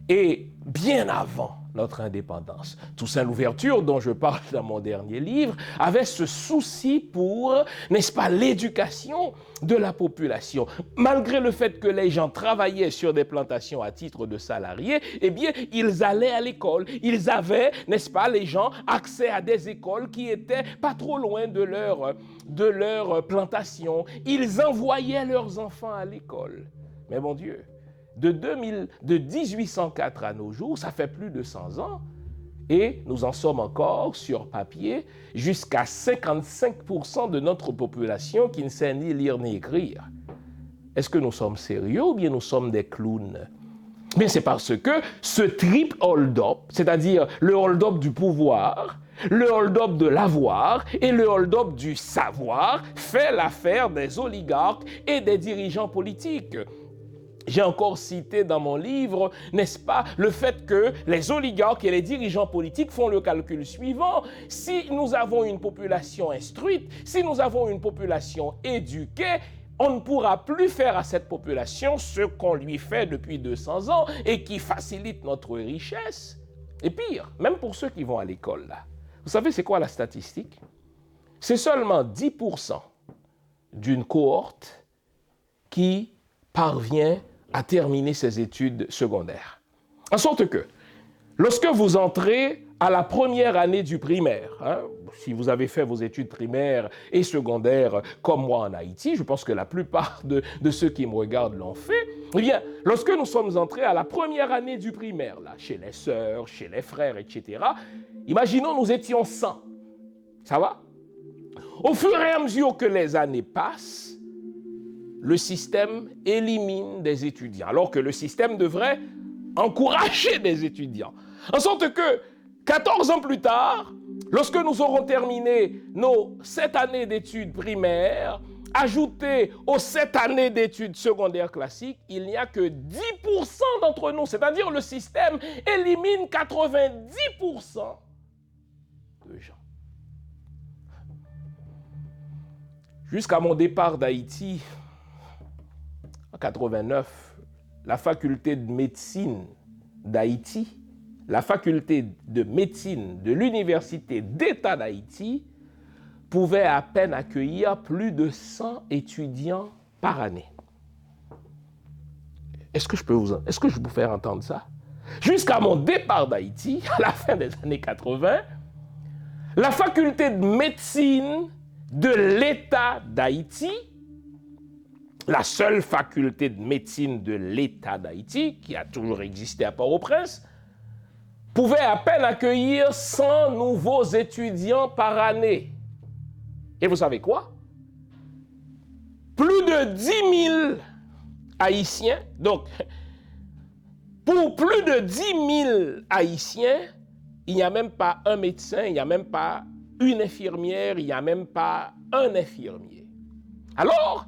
Et bien avant notre indépendance, Toussaint Louverture, dont je parle dans mon dernier livre, avait ce souci pour, n'est-ce pas, l'éducation de la population. Malgré le fait que les gens travaillaient sur des plantations à titre de salariés, eh bien, ils allaient à l'école. Ils avaient, n'est-ce pas, les gens, accès à des écoles qui étaient pas trop loin de leur plantation. Ils envoyaient leurs enfants à l'école. Mais mon Dieu, de 1804 à nos jours, ça fait plus de 100 ans, et nous en sommes encore sur papier jusqu'à 55% de notre population qui ne sait ni lire ni écrire. Est-ce que nous sommes sérieux ou bien nous sommes des clowns? Mais c'est parce que ce triple hold-up, c'est-à-dire le hold-up du pouvoir, le hold-up de l'avoir et le hold-up du savoir, fait l'affaire des oligarques et des dirigeants politiques. J'ai encore cité dans mon livre, n'est-ce pas, le fait que les oligarques et les dirigeants politiques font le calcul suivant. Si nous avons une population instruite, si nous avons une population éduquée, on ne pourra plus faire à cette population ce qu'on lui fait depuis 200 ans et qui facilite notre richesse. Et pire, même pour ceux qui vont à l'école, là. Vous savez, c'est quoi la statistique? C'est seulement 10% d'une cohorte qui parvient à terminer ses études secondaires. En sorte que, lorsque vous entrez à la première année du primaire, si vous avez fait vos études primaires et secondaires comme moi en Haïti, je pense que la plupart de ceux qui me regardent l'ont fait, eh bien, lorsque nous sommes entrés à la première année du primaire, là, chez les sœurs, chez les frères, etc., imaginons nous étions 100. Ça va? Au fur et à mesure que les années passent, le système élimine des étudiants, alors que le système devrait encourager des étudiants. En sorte que, 14 ans plus tard, lorsque nous aurons terminé nos 7 années d'études primaires, ajouté aux 7 années d'études secondaires classiques, il n'y a que 10% d'entre nous, c'est-à-dire le système élimine 90% de gens. Jusqu'à mon départ d'Haïti, en 89, la faculté de médecine d'Haïti, la faculté de médecine de l'Université d'État d'Haïti pouvait à peine accueillir plus de 100 étudiants par année. Est-ce que je peux vous faire entendre ça? Jusqu'à mon départ d'Haïti, à la fin des années 80, la faculté de médecine de l'État d'Haïti, la seule faculté de médecine de l'État d'Haïti, qui a toujours existé à Port-au-Prince, pouvait à peine accueillir 100 nouveaux étudiants par année. Et vous savez quoi? Plus de 10 000 Haïtiens, donc pour plus de 10 000 Haïtiens, il n'y a même pas un médecin, il n'y a même pas une infirmière, il n'y a même pas un infirmier. Alors,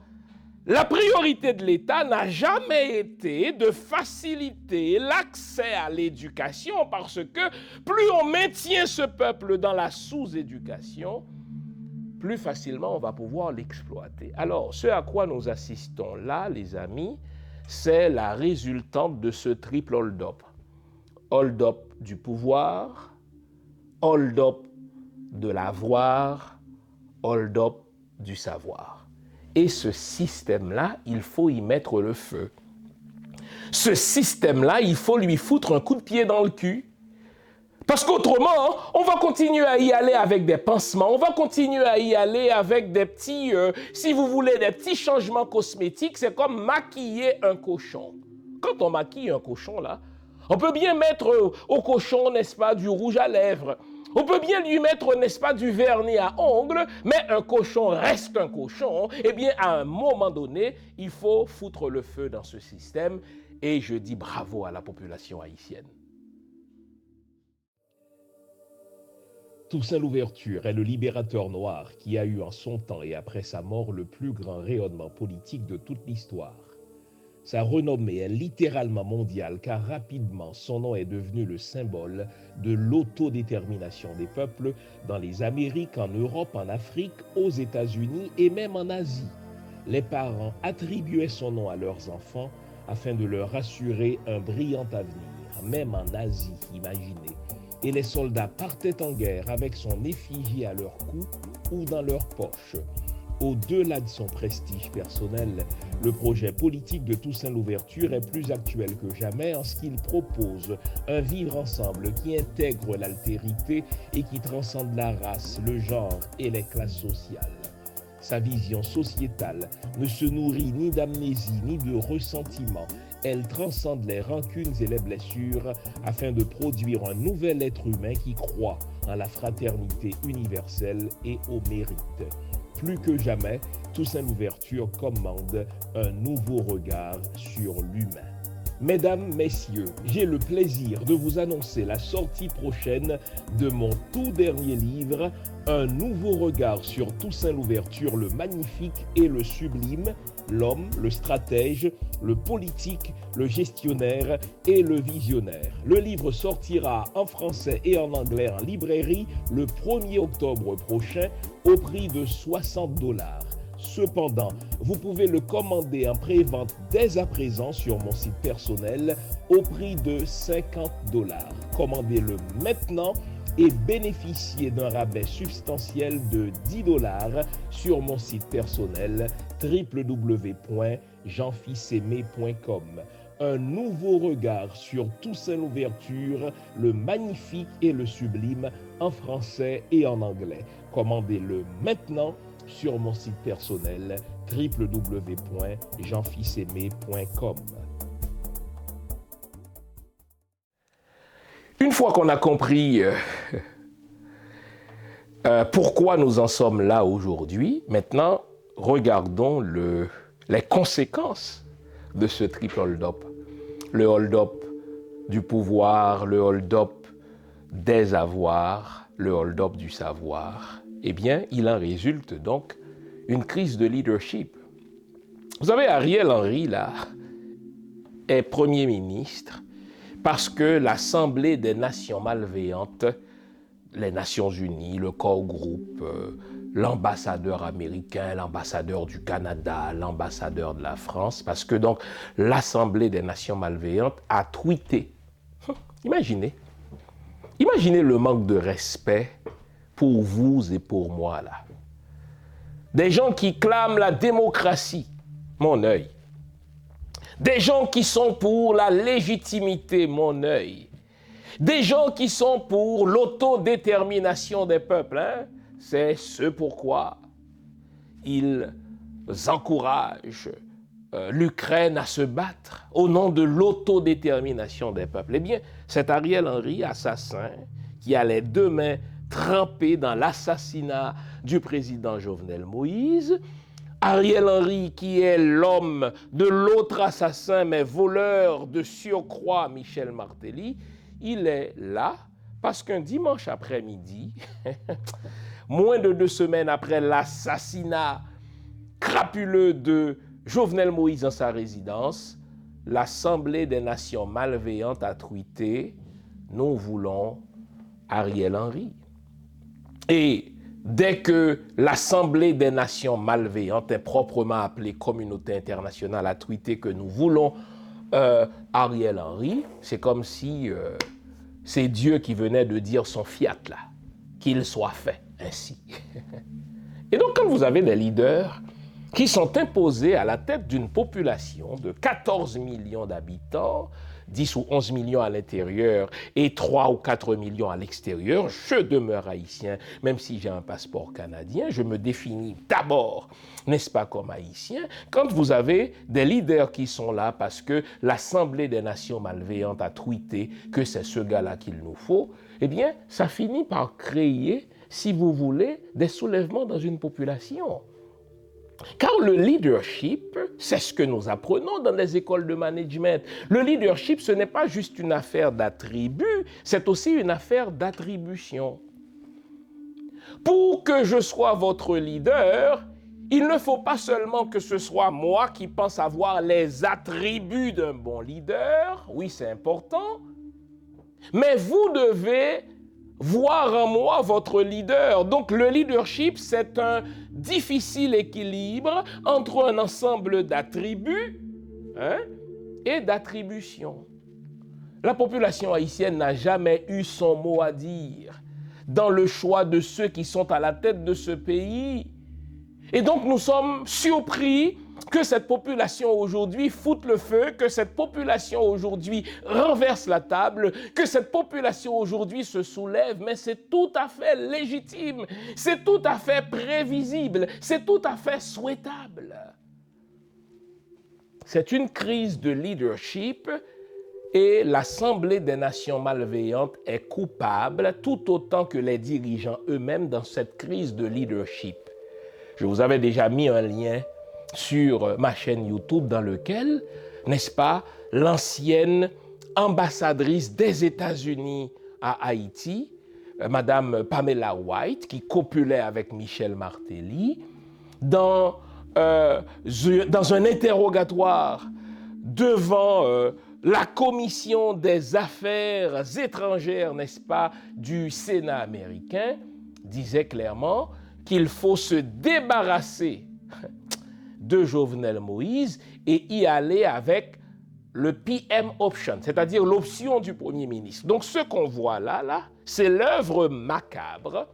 la priorité de l'État n'a jamais été de faciliter l'accès à l'éducation parce que plus on maintient ce peuple dans la sous-éducation, plus facilement on va pouvoir l'exploiter. Alors, ce à quoi nous assistons là, les amis, c'est la résultante de ce triple hold-up. Hold-up du pouvoir, hold-up de l'avoir, hold-up du savoir. Et ce système-là, il faut y mettre le feu. Ce système-là, il faut lui foutre un coup de pied dans le cul. Parce qu'autrement, on va continuer à y aller avec des pansements, on va continuer à y aller avec des petits, si vous voulez, des petits changements cosmétiques. C'est comme maquiller un cochon. Quand on maquille un cochon, là, on peut bien mettre au cochon, n'est-ce pas, du rouge à lèvres. On peut bien lui mettre, n'est-ce pas, du vernis à ongles, mais un cochon reste un cochon. Eh bien, à un moment donné, il faut foutre le feu dans ce système. Et je dis bravo à la population haïtienne. Toussaint Louverture est le libérateur noir qui a eu en son temps et après sa mort le plus grand rayonnement politique de toute l'histoire. Sa renommée est littéralement mondiale car rapidement son nom est devenu le symbole de l'autodétermination des peuples dans les Amériques, en Europe, en Afrique, aux États-Unis et même en Asie. Les parents attribuaient son nom à leurs enfants afin de leur assurer un brillant avenir, même en Asie, imaginez. Et les soldats partaient en guerre avec son effigie à leur cou ou dans leur poche. Au-delà de son prestige personnel, le projet politique de Toussaint Louverture est plus actuel que jamais en ce qu'il propose un vivre ensemble qui intègre l'altérité et qui transcende la race, le genre et les classes sociales. Sa vision sociétale ne se nourrit ni d'amnésie ni de ressentiment. Elle transcende les rancunes et les blessures afin de produire un nouvel être humain qui croit en la fraternité universelle et au mérite. Plus que jamais, Toussaint Louverture commande un nouveau regard sur l'humain. Mesdames, Messieurs, j'ai le plaisir de vous annoncer la sortie prochaine de mon tout dernier livre, Un nouveau regard sur Toussaint Louverture, le magnifique et le sublime, l'homme, le stratège, le politique, le gestionnaire et le visionnaire. Le livre sortira en français et en anglais en librairie le 1er octobre prochain au prix de 60$. Cependant, vous pouvez le commander en pré-vente dès à présent sur mon site personnel au prix de 50$. Commandez-le maintenant et bénéficiez d'un rabais substantiel de 10$ sur mon site personnel www.jeanfilsaimé.com. Un nouveau regard sur Toussaint Louverture, le magnifique et le sublime, en français et en anglais. Commandez-le maintenant sur mon site personnel www.jeanfilsaimé.com. Une fois qu'on a compris pourquoi nous en sommes là aujourd'hui, maintenant, regardons les conséquences de ce triple hold-up. Le hold-up du pouvoir, le hold-up des avoirs, le hold-up du savoir. Eh bien, il en résulte donc une crise de leadership. Vous savez, Ariel Henry, là, est Premier ministre parce que l'Assemblée des Nations malveillantes, les Nations Unies, le corps groupe, l'ambassadeur américain, l'ambassadeur du Canada, l'ambassadeur de la France, parce que donc l'Assemblée des Nations malveillantes a tweeté. Imaginez le manque de respect pour vous et pour moi là. Des gens qui clament la démocratie, mon œil. Des gens qui sont pour la légitimité, mon œil. Des gens qui sont pour l'autodétermination des peuples, hein? C'est ce pourquoi ils encouragent l'Ukraine à se battre au nom de l'autodétermination des peuples. Eh bien, c'est Ariel Henry, assassin, qui a les deux mains trempées dans l'assassinat du président Jovenel Moïse. Ariel Henry, qui est l'homme de l'autre assassin, mais voleur de surcroît, Michel Martelly, il est là parce qu'un dimanche après-midi, moins de 2 semaines après l'assassinat crapuleux de Jovenel Moïse dans sa résidence, l'Assemblée des Nations malveillantes a tweeté « Nous voulons Ariel Henry ». Et dès que l'Assemblée des Nations malveillantes, improprement appelée communauté internationale, a tweeté que nous voulons Ariel Henry, c'est comme si c'est Dieu qui venait de dire son fiat là, qu'il soit fait ainsi. Et donc quand vous avez des leaders qui sont imposés à la tête d'une population de 14 millions d'habitants, 10 ou 11 millions à l'intérieur et 3 ou 4 millions à l'extérieur, je demeure haïtien, même si j'ai un passeport canadien, je me définis d'abord, n'est-ce pas, comme haïtien. Quand vous avez des leaders qui sont là parce que l'Assemblée des Nations malveillantes a tweeté que c'est ce gars-là qu'il nous faut, eh bien, ça finit par créer, si vous voulez, des soulèvements dans une population. Car le leadership, c'est ce que nous apprenons dans les écoles de management. Le leadership, ce n'est pas juste une affaire d'attribut, c'est aussi une affaire d'attribution. Pour que je sois votre leader, il ne faut pas seulement que ce soit moi qui pense avoir les attributs d'un bon leader, oui c'est important, mais vous devez voir en moi votre leader. Donc le leadership, c'est un difficile équilibre entre un ensemble d'attributs et d'attributions. La population haïtienne n'a jamais eu son mot à dire dans le choix de ceux qui sont à la tête de ce pays. Et donc nous sommes surpris que cette population aujourd'hui foute le feu, que cette population aujourd'hui renverse la table, que cette population aujourd'hui se soulève, mais c'est tout à fait légitime, c'est tout à fait prévisible, c'est tout à fait souhaitable. C'est une crise de leadership et l'Assemblée des Nations malveillantes est coupable tout autant que les dirigeants eux-mêmes dans cette crise de leadership. Je vous avais déjà mis un lien sur ma chaîne YouTube dans lequel, n'est-ce pas, l'ancienne ambassadrice des États-Unis à Haïti, Madame Pamela White, qui copulait avec Michel Martelly, dans un interrogatoire devant la commission des affaires étrangères, n'est-ce pas, du Sénat américain, disait clairement qu'il faut se débarrasser de Jovenel Moïse et y aller avec le PM option, c'est-à-dire l'option du Premier ministre. Donc ce qu'on voit là, c'est l'œuvre macabre,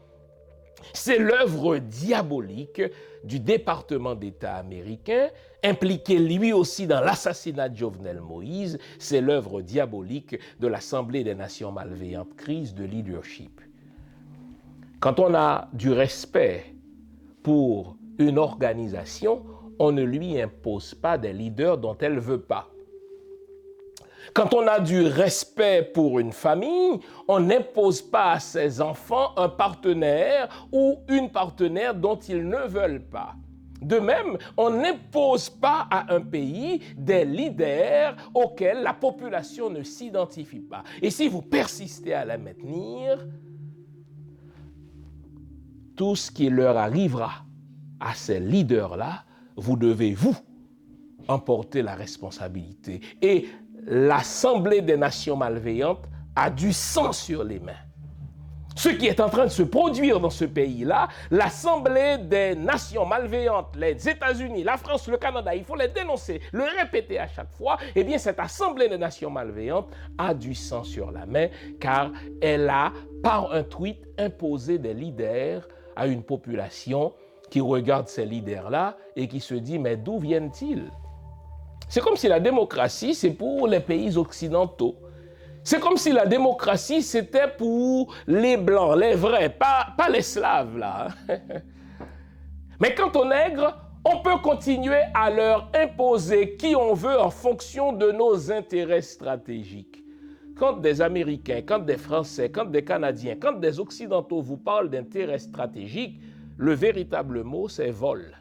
c'est l'œuvre diabolique du département d'État américain, impliqué lui aussi dans l'assassinat de Jovenel Moïse, c'est l'œuvre diabolique de l'Assemblée des Nations malveillantes, crise de leadership. Quand on a du respect pour une organisation, on ne lui impose pas des leaders dont elle ne veut pas. Quand on a du respect pour une famille, on n'impose pas à ses enfants un partenaire ou une partenaire dont ils ne veulent pas. De même, on n'impose pas à un pays des leaders auxquels la population ne s'identifie pas. Et si vous persistez à la maintenir, tout ce qui leur arrivera à ces leaders-là, vous devez, vous, emporter la responsabilité. Et l'Assemblée des Nations malveillantes a du sang sur les mains. Ce qui est en train de se produire dans ce pays-là, l'Assemblée des Nations malveillantes, les États-Unis, la France, le Canada, il faut les dénoncer, le répéter à chaque fois, eh bien cette Assemblée des Nations malveillantes a du sang sur la main, car elle a, par un tweet, imposé des leaders à une population qui regarde ces leaders-là et qui se dit « mais d'où viennent-ils » C'est comme si la démocratie, c'est pour les pays occidentaux. C'est comme si la démocratie, c'était pour les Blancs, les vrais, pas les Slaves, là. Mais quant aux nègres, On peut continuer à leur imposer qui on veut en fonction de nos intérêts stratégiques. Quand des Américains, quand des Français, quand des Canadiens, quand des Occidentaux vous parlent d'intérêts stratégiques, le véritable mot, c'est vol.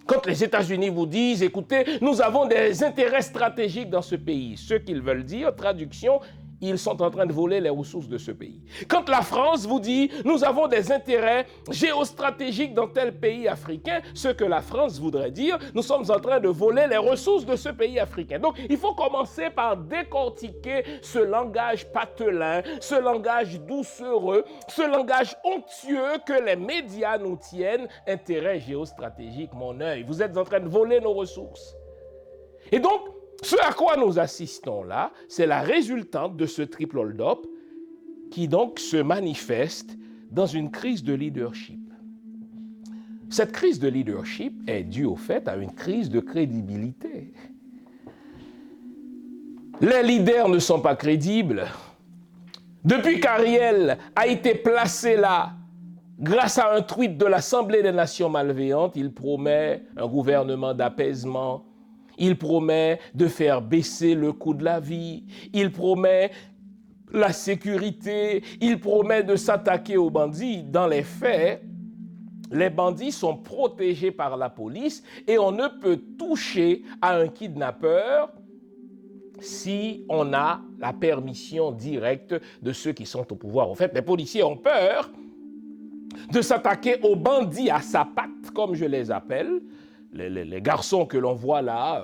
Quand les États-Unis vous disent, écoutez, nous avons des intérêts stratégiques dans ce pays, ce qu'ils veulent dire, traduction, ils sont en train de voler les ressources de ce pays. Quand la France vous dit, nous avons des intérêts géostratégiques dans tel pays africain, ce que la France voudrait dire, nous sommes en train de voler les ressources de ce pays africain. Donc, il faut commencer par décortiquer ce langage patelin, ce langage doucereux, ce langage onctueux que les médias nous tiennent. Intérêt géostratégique, mon œil. Vous êtes en train de voler nos ressources. Et donc, ce à quoi nous assistons là, c'est la résultante de ce triple hold-up qui donc se manifeste dans une crise de leadership. Cette crise de leadership est due au fait à une crise de crédibilité. Les leaders ne sont pas crédibles. Depuis qu'Ariel a été placé là, grâce à un tweet de l'Assemblée des Nations malveillantes, il promet un gouvernement d'apaisement. Il promet de faire baisser le coût de la vie. Il promet la sécurité. Il promet de s'attaquer aux bandits. Dans les faits, les bandits sont protégés par la police et on ne peut toucher à un kidnappeur si on a la permission directe de ceux qui sont au pouvoir. En fait, les policiers ont peur de s'attaquer aux bandits à sa patte, comme je les appelle. Les garçons que l'on voit là,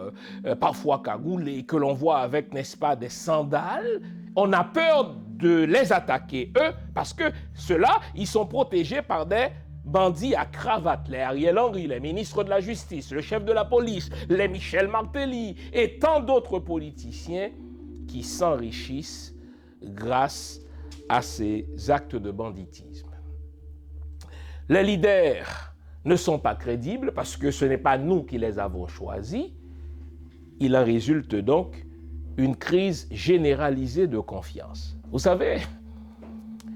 parfois cagoulés, que l'on voit avec, n'est-ce pas, des sandales, on a peur de les attaquer, eux, parce que ceux-là, ils sont protégés par des bandits à cravate. Les Ariel Henry, les ministres de la Justice, le chef de la police, les Michel Martelly et tant d'autres politiciens qui s'enrichissent grâce à ces actes de banditisme. Les leaders ne sont pas crédibles parce que ce n'est pas nous qui les avons choisis. Il en résulte donc une crise généralisée de confiance. Vous savez,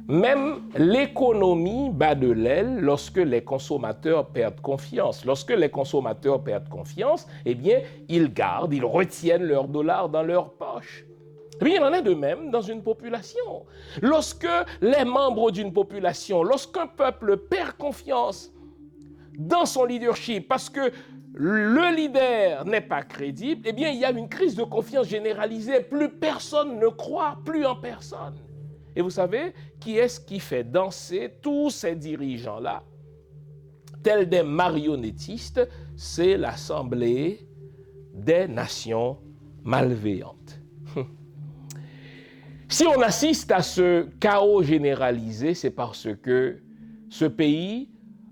même l'économie bat de l'aile lorsque les consommateurs perdent confiance. Lorsque les consommateurs perdent confiance, eh bien, ils retiennent leurs dollars dans leur poche. Eh bien, il en est de même dans une population. Lorsque les membres d'une population, lorsqu'un peuple perd confiance dans son leadership, parce que le leader n'est pas crédible, eh bien, il y a une crise de confiance généralisée. Plus personne ne croit, plus en personne. Et vous savez, qui est-ce qui fait danser tous ces dirigeants-là, tels des marionnettistes? C'est l'Assemblée des Nations malveillantes. Si on assiste à ce chaos généralisé, c'est parce que ce pays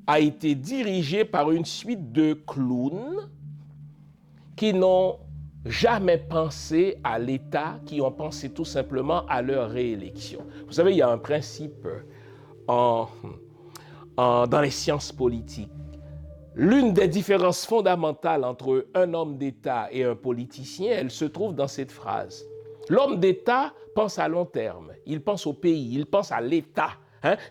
a été dirigé par une suite de clowns qui n'ont jamais pensé à l'État, qui ont pensé tout simplement à leur réélection. Vous savez, il y a un principe dans les sciences politiques. L'une des différences fondamentales entre un homme d'État et un politicien, elle se trouve dans cette phrase. L'homme d'État pense à long terme, il pense au pays, il pense à l'État.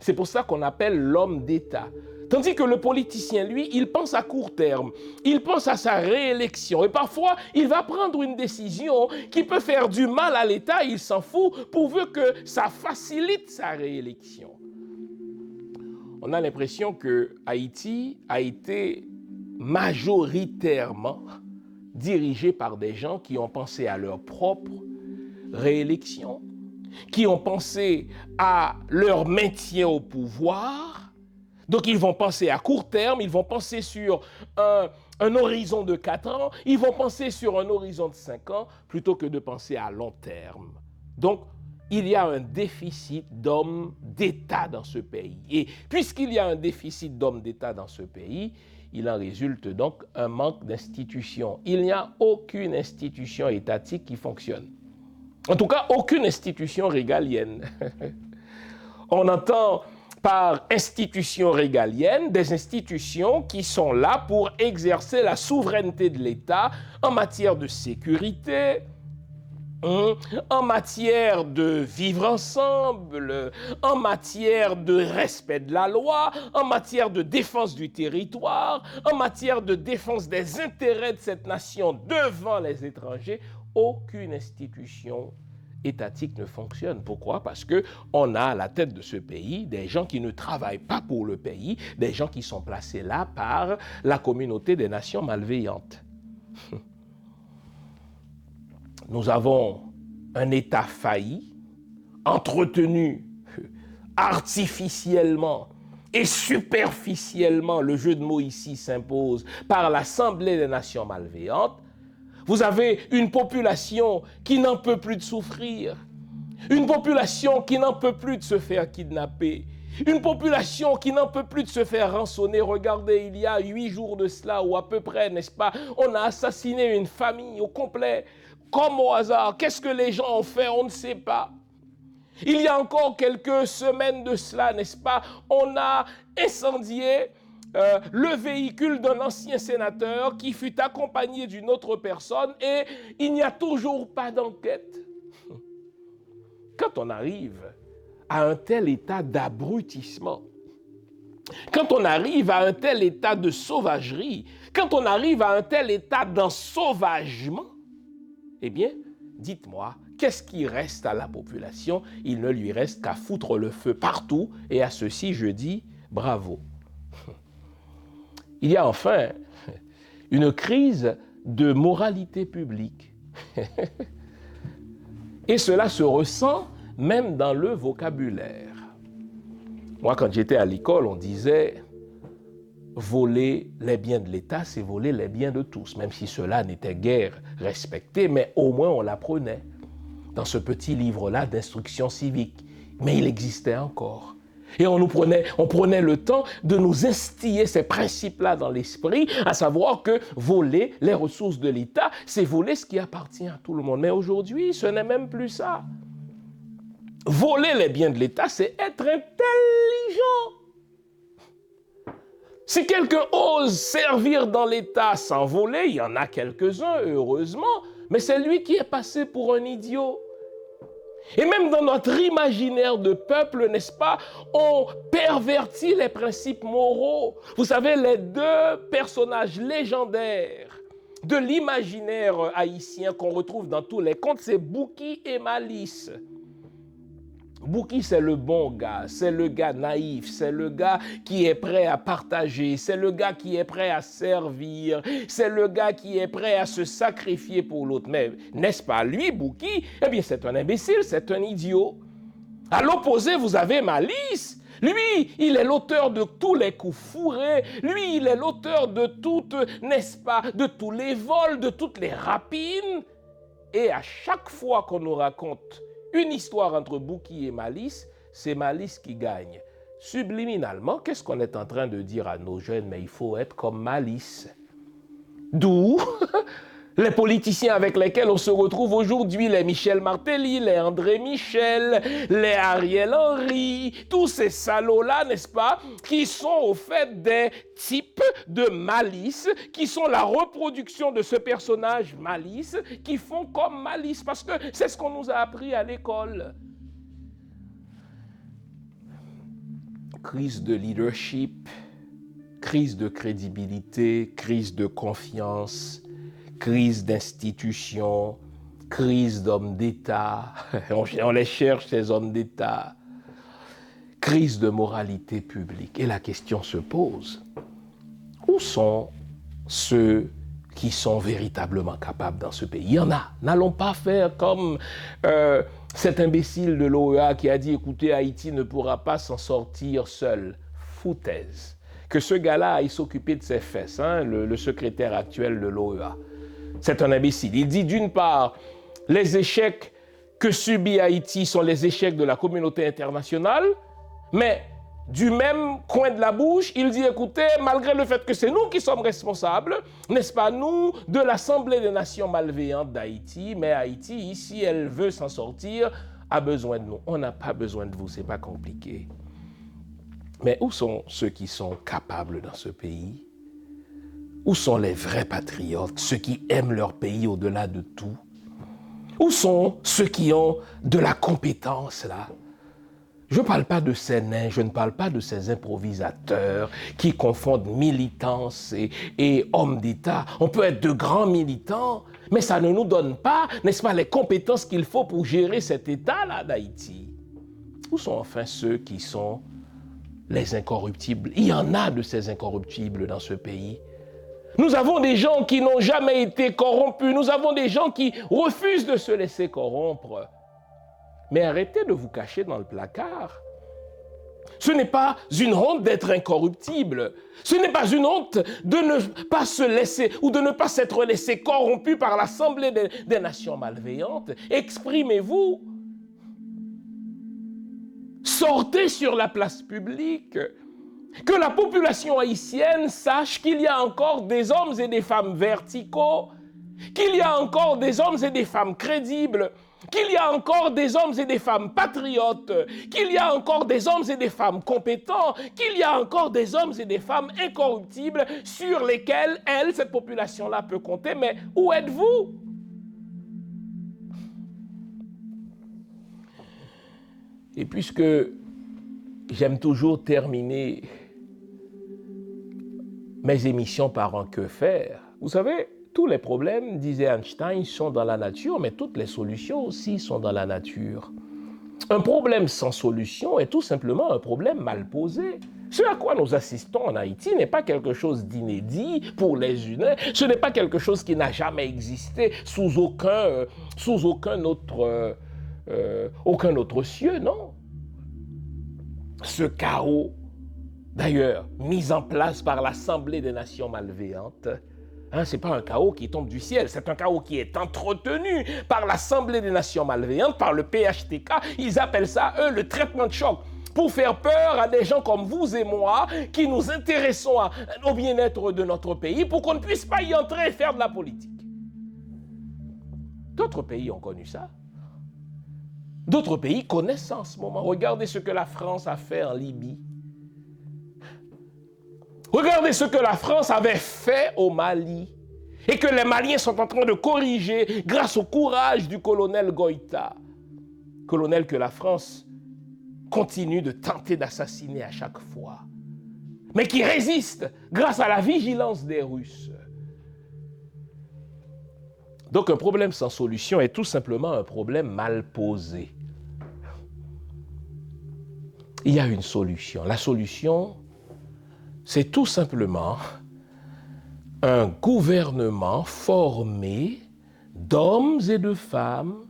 C'est pour ça qu'on appelle l'homme d'État. Tandis que le politicien, lui, il pense à court terme, il pense à sa réélection. Et parfois, il va prendre une décision qui peut faire du mal à l'État, il s'en fout, pourvu que ça facilite sa réélection. On a l'impression que Haïti a été majoritairement dirigé par des gens qui ont pensé à leur propre réélection, qui ont pensé à leur maintien au pouvoir. Donc, ils vont penser à court terme, ils vont penser sur un horizon de 4 ans, ils vont penser sur un horizon de 5 ans, plutôt que de penser à long terme. Donc, il y a un déficit d'hommes d'État dans ce pays. Et puisqu'il y a un déficit d'hommes d'État dans ce pays, il en résulte donc un manque d'institutions. Il n'y a aucune institution étatique qui fonctionne. En tout cas, aucune institution régalienne. On entend par institutions régaliennes, des institutions qui sont là pour exercer la souveraineté de l'État en matière de sécurité, en matière de vivre ensemble, en matière de respect de la loi, en matière de défense du territoire, en matière de défense des intérêts de cette nation devant les étrangers, aucune institution étatique ne fonctionne. Pourquoi? Parce qu'on a à la tête de ce pays des gens qui ne travaillent pas pour le pays, des gens qui sont placés là par la communauté des nations malveillantes. Nous avons un État failli, entretenu artificiellement et superficiellement, le jeu de mots ici s'impose, par l'Assemblée des nations malveillantes. Vous avez une population qui n'en peut plus de souffrir, une population qui n'en peut plus de se faire kidnapper, une population qui n'en peut plus de se faire rançonner. Regardez, il y a 8 jours de cela, ou à peu près, n'est-ce pas, on a assassiné une famille au complet, comme au hasard. Qu'est-ce que les gens ont fait? On ne sait pas. Il y a encore quelques semaines de cela, n'est-ce pas, on a incendié le véhicule d'un ancien sénateur qui fut accompagné d'une autre personne et il n'y a toujours pas d'enquête. Quand on arrive à un tel état d'abrutissement, quand on arrive à un tel état de sauvagerie, quand on arrive à un tel état d'ensauvagement, eh bien, dites-moi, qu'est-ce qui reste à la population? Il ne lui reste qu'à foutre le feu partout, et à ceci, je dis bravo. Il y a enfin une crise de moralité publique. Et cela se ressent même dans le vocabulaire. Moi, quand j'étais à l'école, on disait voler les biens de l'État, c'est voler les biens de tous, même si cela n'était guère respecté, mais au moins on l'apprenait dans ce petit livre-là d'instruction civique. Mais il existait encore. Et on prenait le temps de nous instiller ces principes-là dans l'esprit, à savoir que voler les ressources de l'État, c'est voler ce qui appartient à tout le monde. Mais aujourd'hui, ce n'est même plus ça. Voler les biens de l'État, c'est être intelligent. Si quelqu'un ose servir dans l'État sans voler, il y en a quelques-uns, heureusement, mais c'est lui qui est passé pour un idiot. Et même dans notre imaginaire de peuple, n'est-ce pas, on pervertit les principes moraux. Vous savez, les 2 personnages légendaires de l'imaginaire haïtien qu'on retrouve dans tous les contes, c'est Bouki et Malice. Bouki, c'est le bon gars, c'est le gars naïf, c'est le gars qui est prêt à partager, c'est le gars qui est prêt à servir, c'est le gars qui est prêt à se sacrifier pour l'autre. Mais n'est-ce pas lui, Bouki? Eh bien, c'est un imbécile, c'est un idiot. À l'opposé, vous avez Malice. Lui, il est l'auteur de tous les coups fourrés. Lui, il est l'auteur de toutes, n'est-ce pas, de tous les vols, de toutes les rapines. Et à chaque fois qu'on nous raconte une histoire entre Bouki et Malice, c'est Malice qui gagne. Subliminalement, qu'est-ce qu'on est en train de dire à nos jeunes? Mais il faut être comme Malice. D'où les politiciens avec lesquels on se retrouve aujourd'hui, les Michel Martelly, les André Michel, les Ariel Henry, tous ces salauds-là, n'est-ce pas, qui sont au fait des types de Malice, qui sont la reproduction de ce personnage Malice, qui font comme Malice, parce que c'est ce qu'on nous a appris à l'école. Crise de leadership, crise de crédibilité, crise de confiance, crise d'institutions, crise d'hommes d'État, on les cherche ces hommes d'État, crise de moralité publique. Et la question se pose, où sont ceux qui sont véritablement capables dans ce pays? Il y en a. N'allons pas faire comme cet imbécile de l'OEA qui a dit, écoutez, Haïti ne pourra pas s'en sortir seul. Foutaise. Que ce gars-là aille s'occuper de ses fesses, hein, le secrétaire actuel de l'OEA. C'est un imbécile. Il dit d'une part, les échecs que subit Haïti sont les échecs de la communauté internationale, mais du même coin de la bouche, il dit, écoutez, malgré le fait que c'est nous qui sommes responsables, n'est-ce pas, nous, de l'Assemblée des Nations malveillantes d'Haïti, mais Haïti, si elle veut s'en sortir, a besoin de nous. On n'a pas besoin de vous, c'est pas compliqué. Mais où sont ceux qui sont capables dans ce pays? Où sont les vrais patriotes, ceux qui aiment leur pays au-delà de tout? Où sont ceux qui ont de la compétence là? Je ne parle pas de ces nains, je ne parle pas de ces improvisateurs qui confondent militance et hommes d'État. On peut être de grands militants, mais ça ne nous donne pas, n'est-ce pas, les compétences qu'il faut pour gérer cet État-là d'Haïti. Où sont enfin ceux qui sont les incorruptibles? Il y en a de ces incorruptibles dans ce pays. Nous avons des gens qui n'ont jamais été corrompus. Nous avons des gens qui refusent de se laisser corrompre. Mais arrêtez de vous cacher dans le placard. Ce n'est pas une honte d'être incorruptible. Ce n'est pas une honte de ne pas se laisser ou de ne pas s'être laissé corrompu par l'Assemblée des Nations malveillantes. Exprimez-vous. Sortez sur la place publique. Que la population haïtienne sache qu'il y a encore des hommes et des femmes verticaux, qu'il y a encore des hommes et des femmes crédibles, qu'il y a encore des hommes et des femmes patriotes, qu'il y a encore des hommes et des femmes compétents, qu'il y a encore des hommes et des femmes incorruptibles sur lesquels, cette population-là peut compter. Mais où êtes-vous? Et puisque j'aime toujours terminer mes émissions par un que faire, vous savez, tous les problèmes, disait Einstein, sont dans la nature, mais toutes les solutions aussi sont dans la nature. Un problème sans solution est tout simplement un problème mal posé. Ce à quoi nous assistons en Haïti n'est pas quelque chose d'inédit pour les humains, ce n'est pas quelque chose qui n'a jamais existé sous aucun autre cieux, non. Ce chaos, d'ailleurs, mis en place par l'Assemblée des Nations malveillantes, ce n'est pas un chaos qui tombe du ciel, c'est un chaos qui est entretenu par l'Assemblée des Nations malveillantes, par le PHTK. Ils appellent ça, eux, le traitement de choc, pour faire peur à des gens comme vous et moi qui nous intéressons au bien-être de notre pays pour qu'on ne puisse pas y entrer et faire de la politique. D'autres pays ont connu ça. D'autres pays connaissent ça en ce moment. Regardez ce que la France a fait en Libye. Regardez ce que la France avait fait au Mali et que les Maliens sont en train de corriger grâce au courage du colonel Goïta. Colonel que la France continue de tenter d'assassiner à chaque fois, mais qui résiste grâce à la vigilance des Russes. Donc un problème sans solution est tout simplement un problème mal posé. Il y a une solution. La solution, c'est tout simplement un gouvernement formé d'hommes et de femmes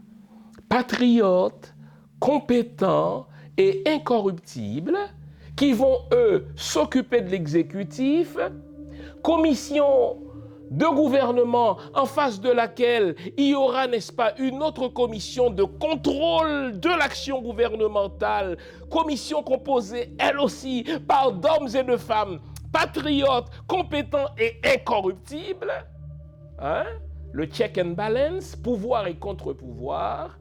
patriotes, compétents et incorruptibles qui vont, eux, s'occuper de l'exécutif, commission de gouvernement en face de laquelle il y aura, n'est-ce pas, une autre commission de contrôle de l'action gouvernementale, commission composée, elle aussi, par d'hommes et de femmes patriotes, compétents et incorruptibles. Le check and balance, pouvoir et contre-pouvoir.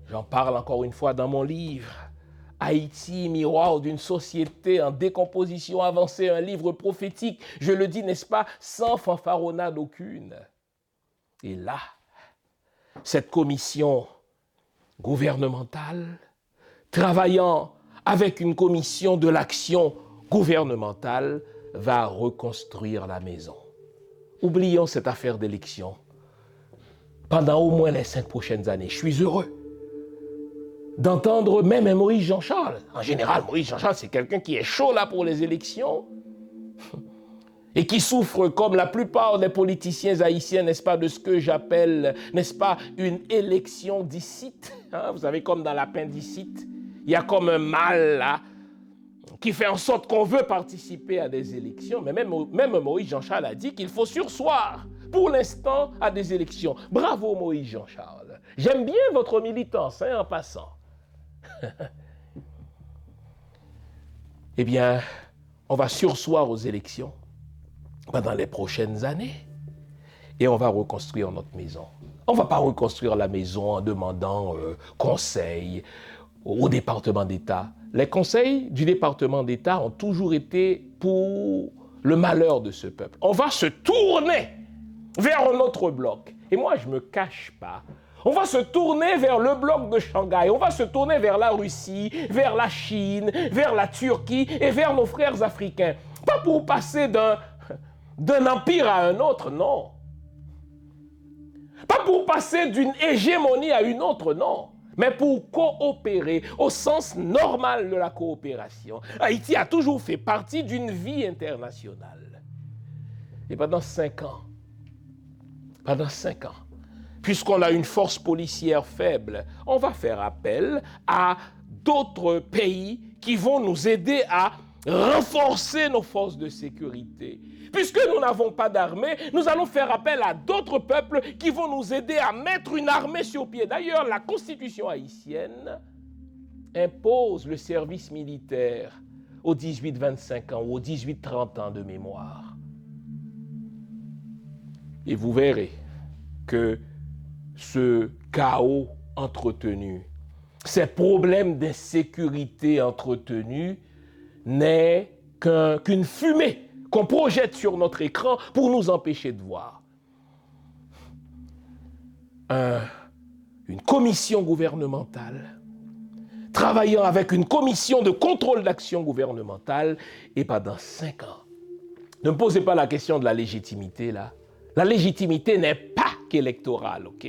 J'en parle encore une fois dans mon livre. Haïti, miroir d'une société en décomposition avancée, un livre prophétique, je le dis, n'est-ce pas, sans fanfaronnade aucune. Et là, cette commission gouvernementale, travaillant avec une commission de l'action gouvernementale, va reconstruire la maison. Oublions cette affaire d'élection. Pendant au moins les 5 prochaines années, je suis heureux d'entendre même un Moïse Jean-Charles. En général, Moïse Jean-Charles, c'est quelqu'un qui est chaud là pour les élections et qui souffre, comme la plupart des politiciens haïtiens, n'est-ce pas, de ce que j'appelle, n'est-ce pas, une élection dicite. Vous savez, comme dans l'appendicite, il y a comme un mal là qui fait en sorte qu'on veut participer à des élections. Mais même Moïse Jean-Charles a dit qu'il faut surseoir pour l'instant à des élections. Bravo Moïse Jean-Charles. J'aime bien votre militance, en passant. Eh bien, on va surseoir aux élections pendant les prochaines années et on va reconstruire notre maison. On ne va pas reconstruire la maison en demandant conseil au département d'État. Les conseils du département d'État ont toujours été pour le malheur de ce peuple. On va se tourner vers un autre bloc Et moi, je ne me cache pas. On va se tourner vers le bloc de Shanghai, on va se tourner vers la Russie, vers la Chine, vers la Turquie et vers nos frères africains. Pas pour passer d'un empire à un autre, non. Pas pour passer d'une hégémonie à une autre, non. Mais pour coopérer au sens normal de la coopération. Haïti a toujours fait partie d'une vie internationale. Et pendant 5 ans, puisqu'on a une force policière faible, on va faire appel à d'autres pays qui vont nous aider à renforcer nos forces de sécurité. Puisque nous n'avons pas d'armée, nous allons faire appel à d'autres peuples qui vont nous aider à mettre une armée sur pied. D'ailleurs, la constitution haïtienne impose le service militaire aux 18-25 ans ou aux 18-30 ans de mémoire. Et vous verrez que ce chaos entretenu, ces problèmes d'insécurité entretenus, n'est qu'une fumée qu'on projette sur notre écran pour nous empêcher de voir. Une commission gouvernementale travaillant avec une commission de contrôle d'action gouvernementale et pendant 5 ans. Ne me posez pas la question de la légitimité là. La légitimité n'est pas qu'électorale, ok?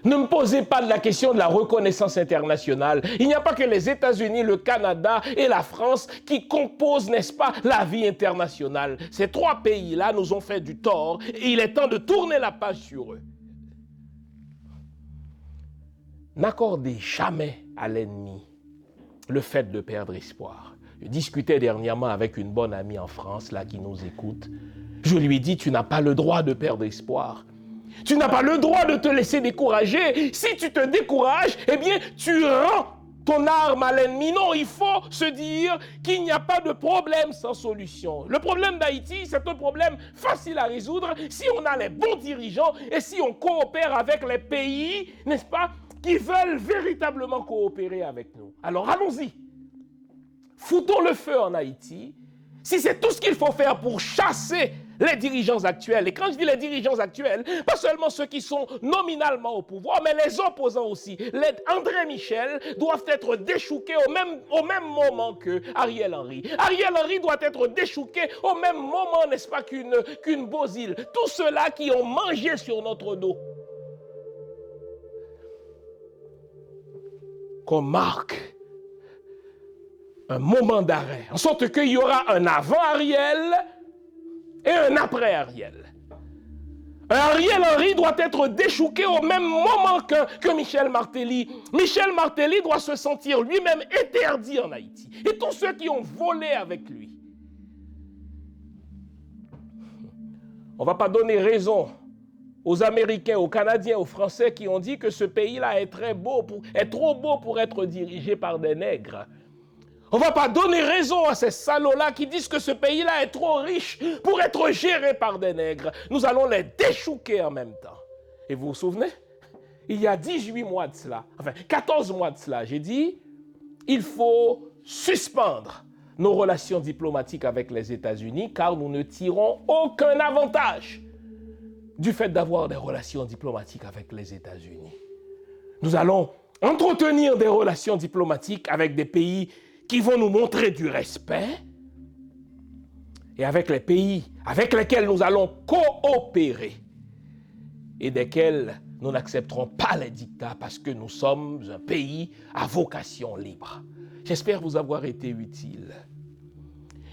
Ne me posez pas la question de la reconnaissance internationale. Il n'y a pas que les États-Unis, le Canada et la France qui composent, n'est-ce pas, la vie internationale. Ces 3 pays-là nous ont fait du tort et il est temps de tourner la page sur eux. N'accordez jamais à l'ennemi le fait de perdre espoir. Je discutais dernièrement avec une bonne amie en France là qui nous écoute. Je lui ai dit, tu n'as pas le droit de perdre espoir. Tu n'as pas le droit de te laisser décourager. Si tu te décourages, eh bien, tu rends ton arme à l'ennemi. Non, il faut se dire qu'il n'y a pas de problème sans solution. Le problème d'Haïti, c'est un problème facile à résoudre si on a les bons dirigeants et si on coopère avec les pays, n'est-ce pas, qui veulent véritablement coopérer avec nous. Alors, allons-y. Foutons le feu en Haïti. Si c'est tout ce qu'il faut faire pour chasser les dirigeants actuels, et quand je dis les dirigeants actuels, pas seulement ceux qui sont nominalement au pouvoir, mais les opposants aussi. Les André Michel doivent être déchouqués au même moment que Ariel Henry. Ariel Henry doit être déchouqué au même moment, n'est-ce pas, qu'une Bozile. Tous ceux-là qui ont mangé sur notre dos. Qu'on marque un moment d'arrêt, en sorte qu'il y aura un avant Ariel et un après Ariel. Un Ariel Henry doit être déchouqué au même moment que Michel Martelly. Michel Martelly doit se sentir lui-même interdit en Haïti. Et tous ceux qui ont volé avec lui. On ne va pas donner raison aux Américains, aux Canadiens, aux Français qui ont dit que ce pays-là est trop beau pour être dirigé par des nègres. On ne va pas donner raison à ces salauds-là qui disent que ce pays-là est trop riche pour être géré par des nègres. Nous allons les déchouquer en même temps. Et vous vous souvenez? Il y a 18 mois de cela, 14 mois de cela, j'ai dit, il faut suspendre nos relations diplomatiques avec les États-Unis car nous ne tirons aucun avantage du fait d'avoir des relations diplomatiques avec les États-Unis. Nous allons entretenir des relations diplomatiques avec des pays qui vont nous montrer du respect et avec les pays avec lesquels nous allons coopérer et desquels nous n'accepterons pas les dictats parce que nous sommes un pays à vocation libre. J'espère vous avoir été utile.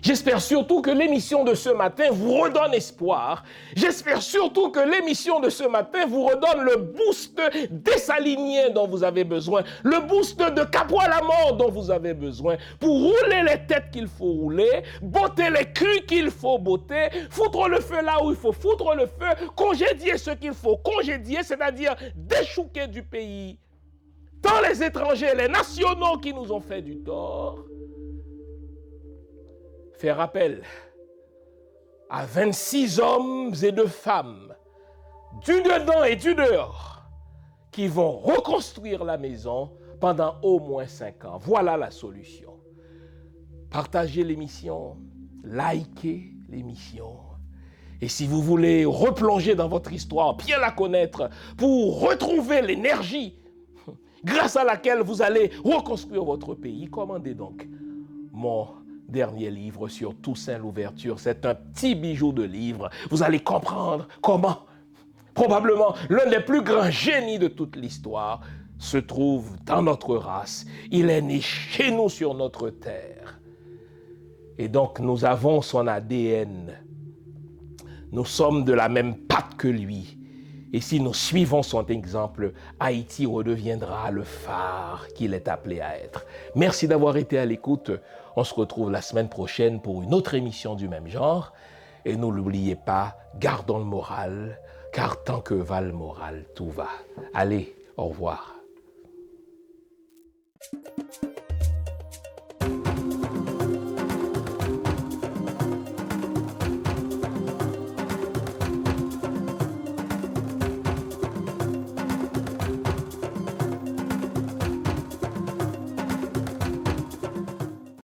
J'espère surtout que l'émission de ce matin vous redonne espoir. J'espère surtout que l'émission de ce matin vous redonne le boost dessalinien dont vous avez besoin, le boost de Capois la mort dont vous avez besoin pour rouler les têtes qu'il faut rouler, botter les crus qu'il faut botter, foutre le feu là où il faut foutre le feu, congédier ce qu'il faut congédier, c'est-à-dire déchouquer du pays tant les étrangers, les nationaux qui nous ont fait du tort. Faire appel à 26 hommes et 2 femmes, du dedans et du dehors, qui vont reconstruire la maison pendant au moins 5 ans. Voilà la solution. Partagez l'émission, likez l'émission Et si vous voulez replonger dans votre histoire, bien la connaître, pour retrouver l'énergie grâce à laquelle vous allez reconstruire votre pays, commandez donc mon dernier livre sur Toussaint Louverture. C'est un petit bijou de livre. Vous allez comprendre comment, probablement, l'un des plus grands génies de toute l'histoire se trouve dans notre race. Il est né chez nous sur notre terre. Et donc, nous avons son ADN. Nous sommes de la même pâte que lui. Et si nous suivons son exemple, Haïti redeviendra le phare qu'il est appelé à être. Merci d'avoir été à l'écoute. On se retrouve la semaine prochaine pour une autre émission du même genre. Et ne l'oubliez pas, gardons le moral, car tant que va le moral, tout va. Allez, au revoir.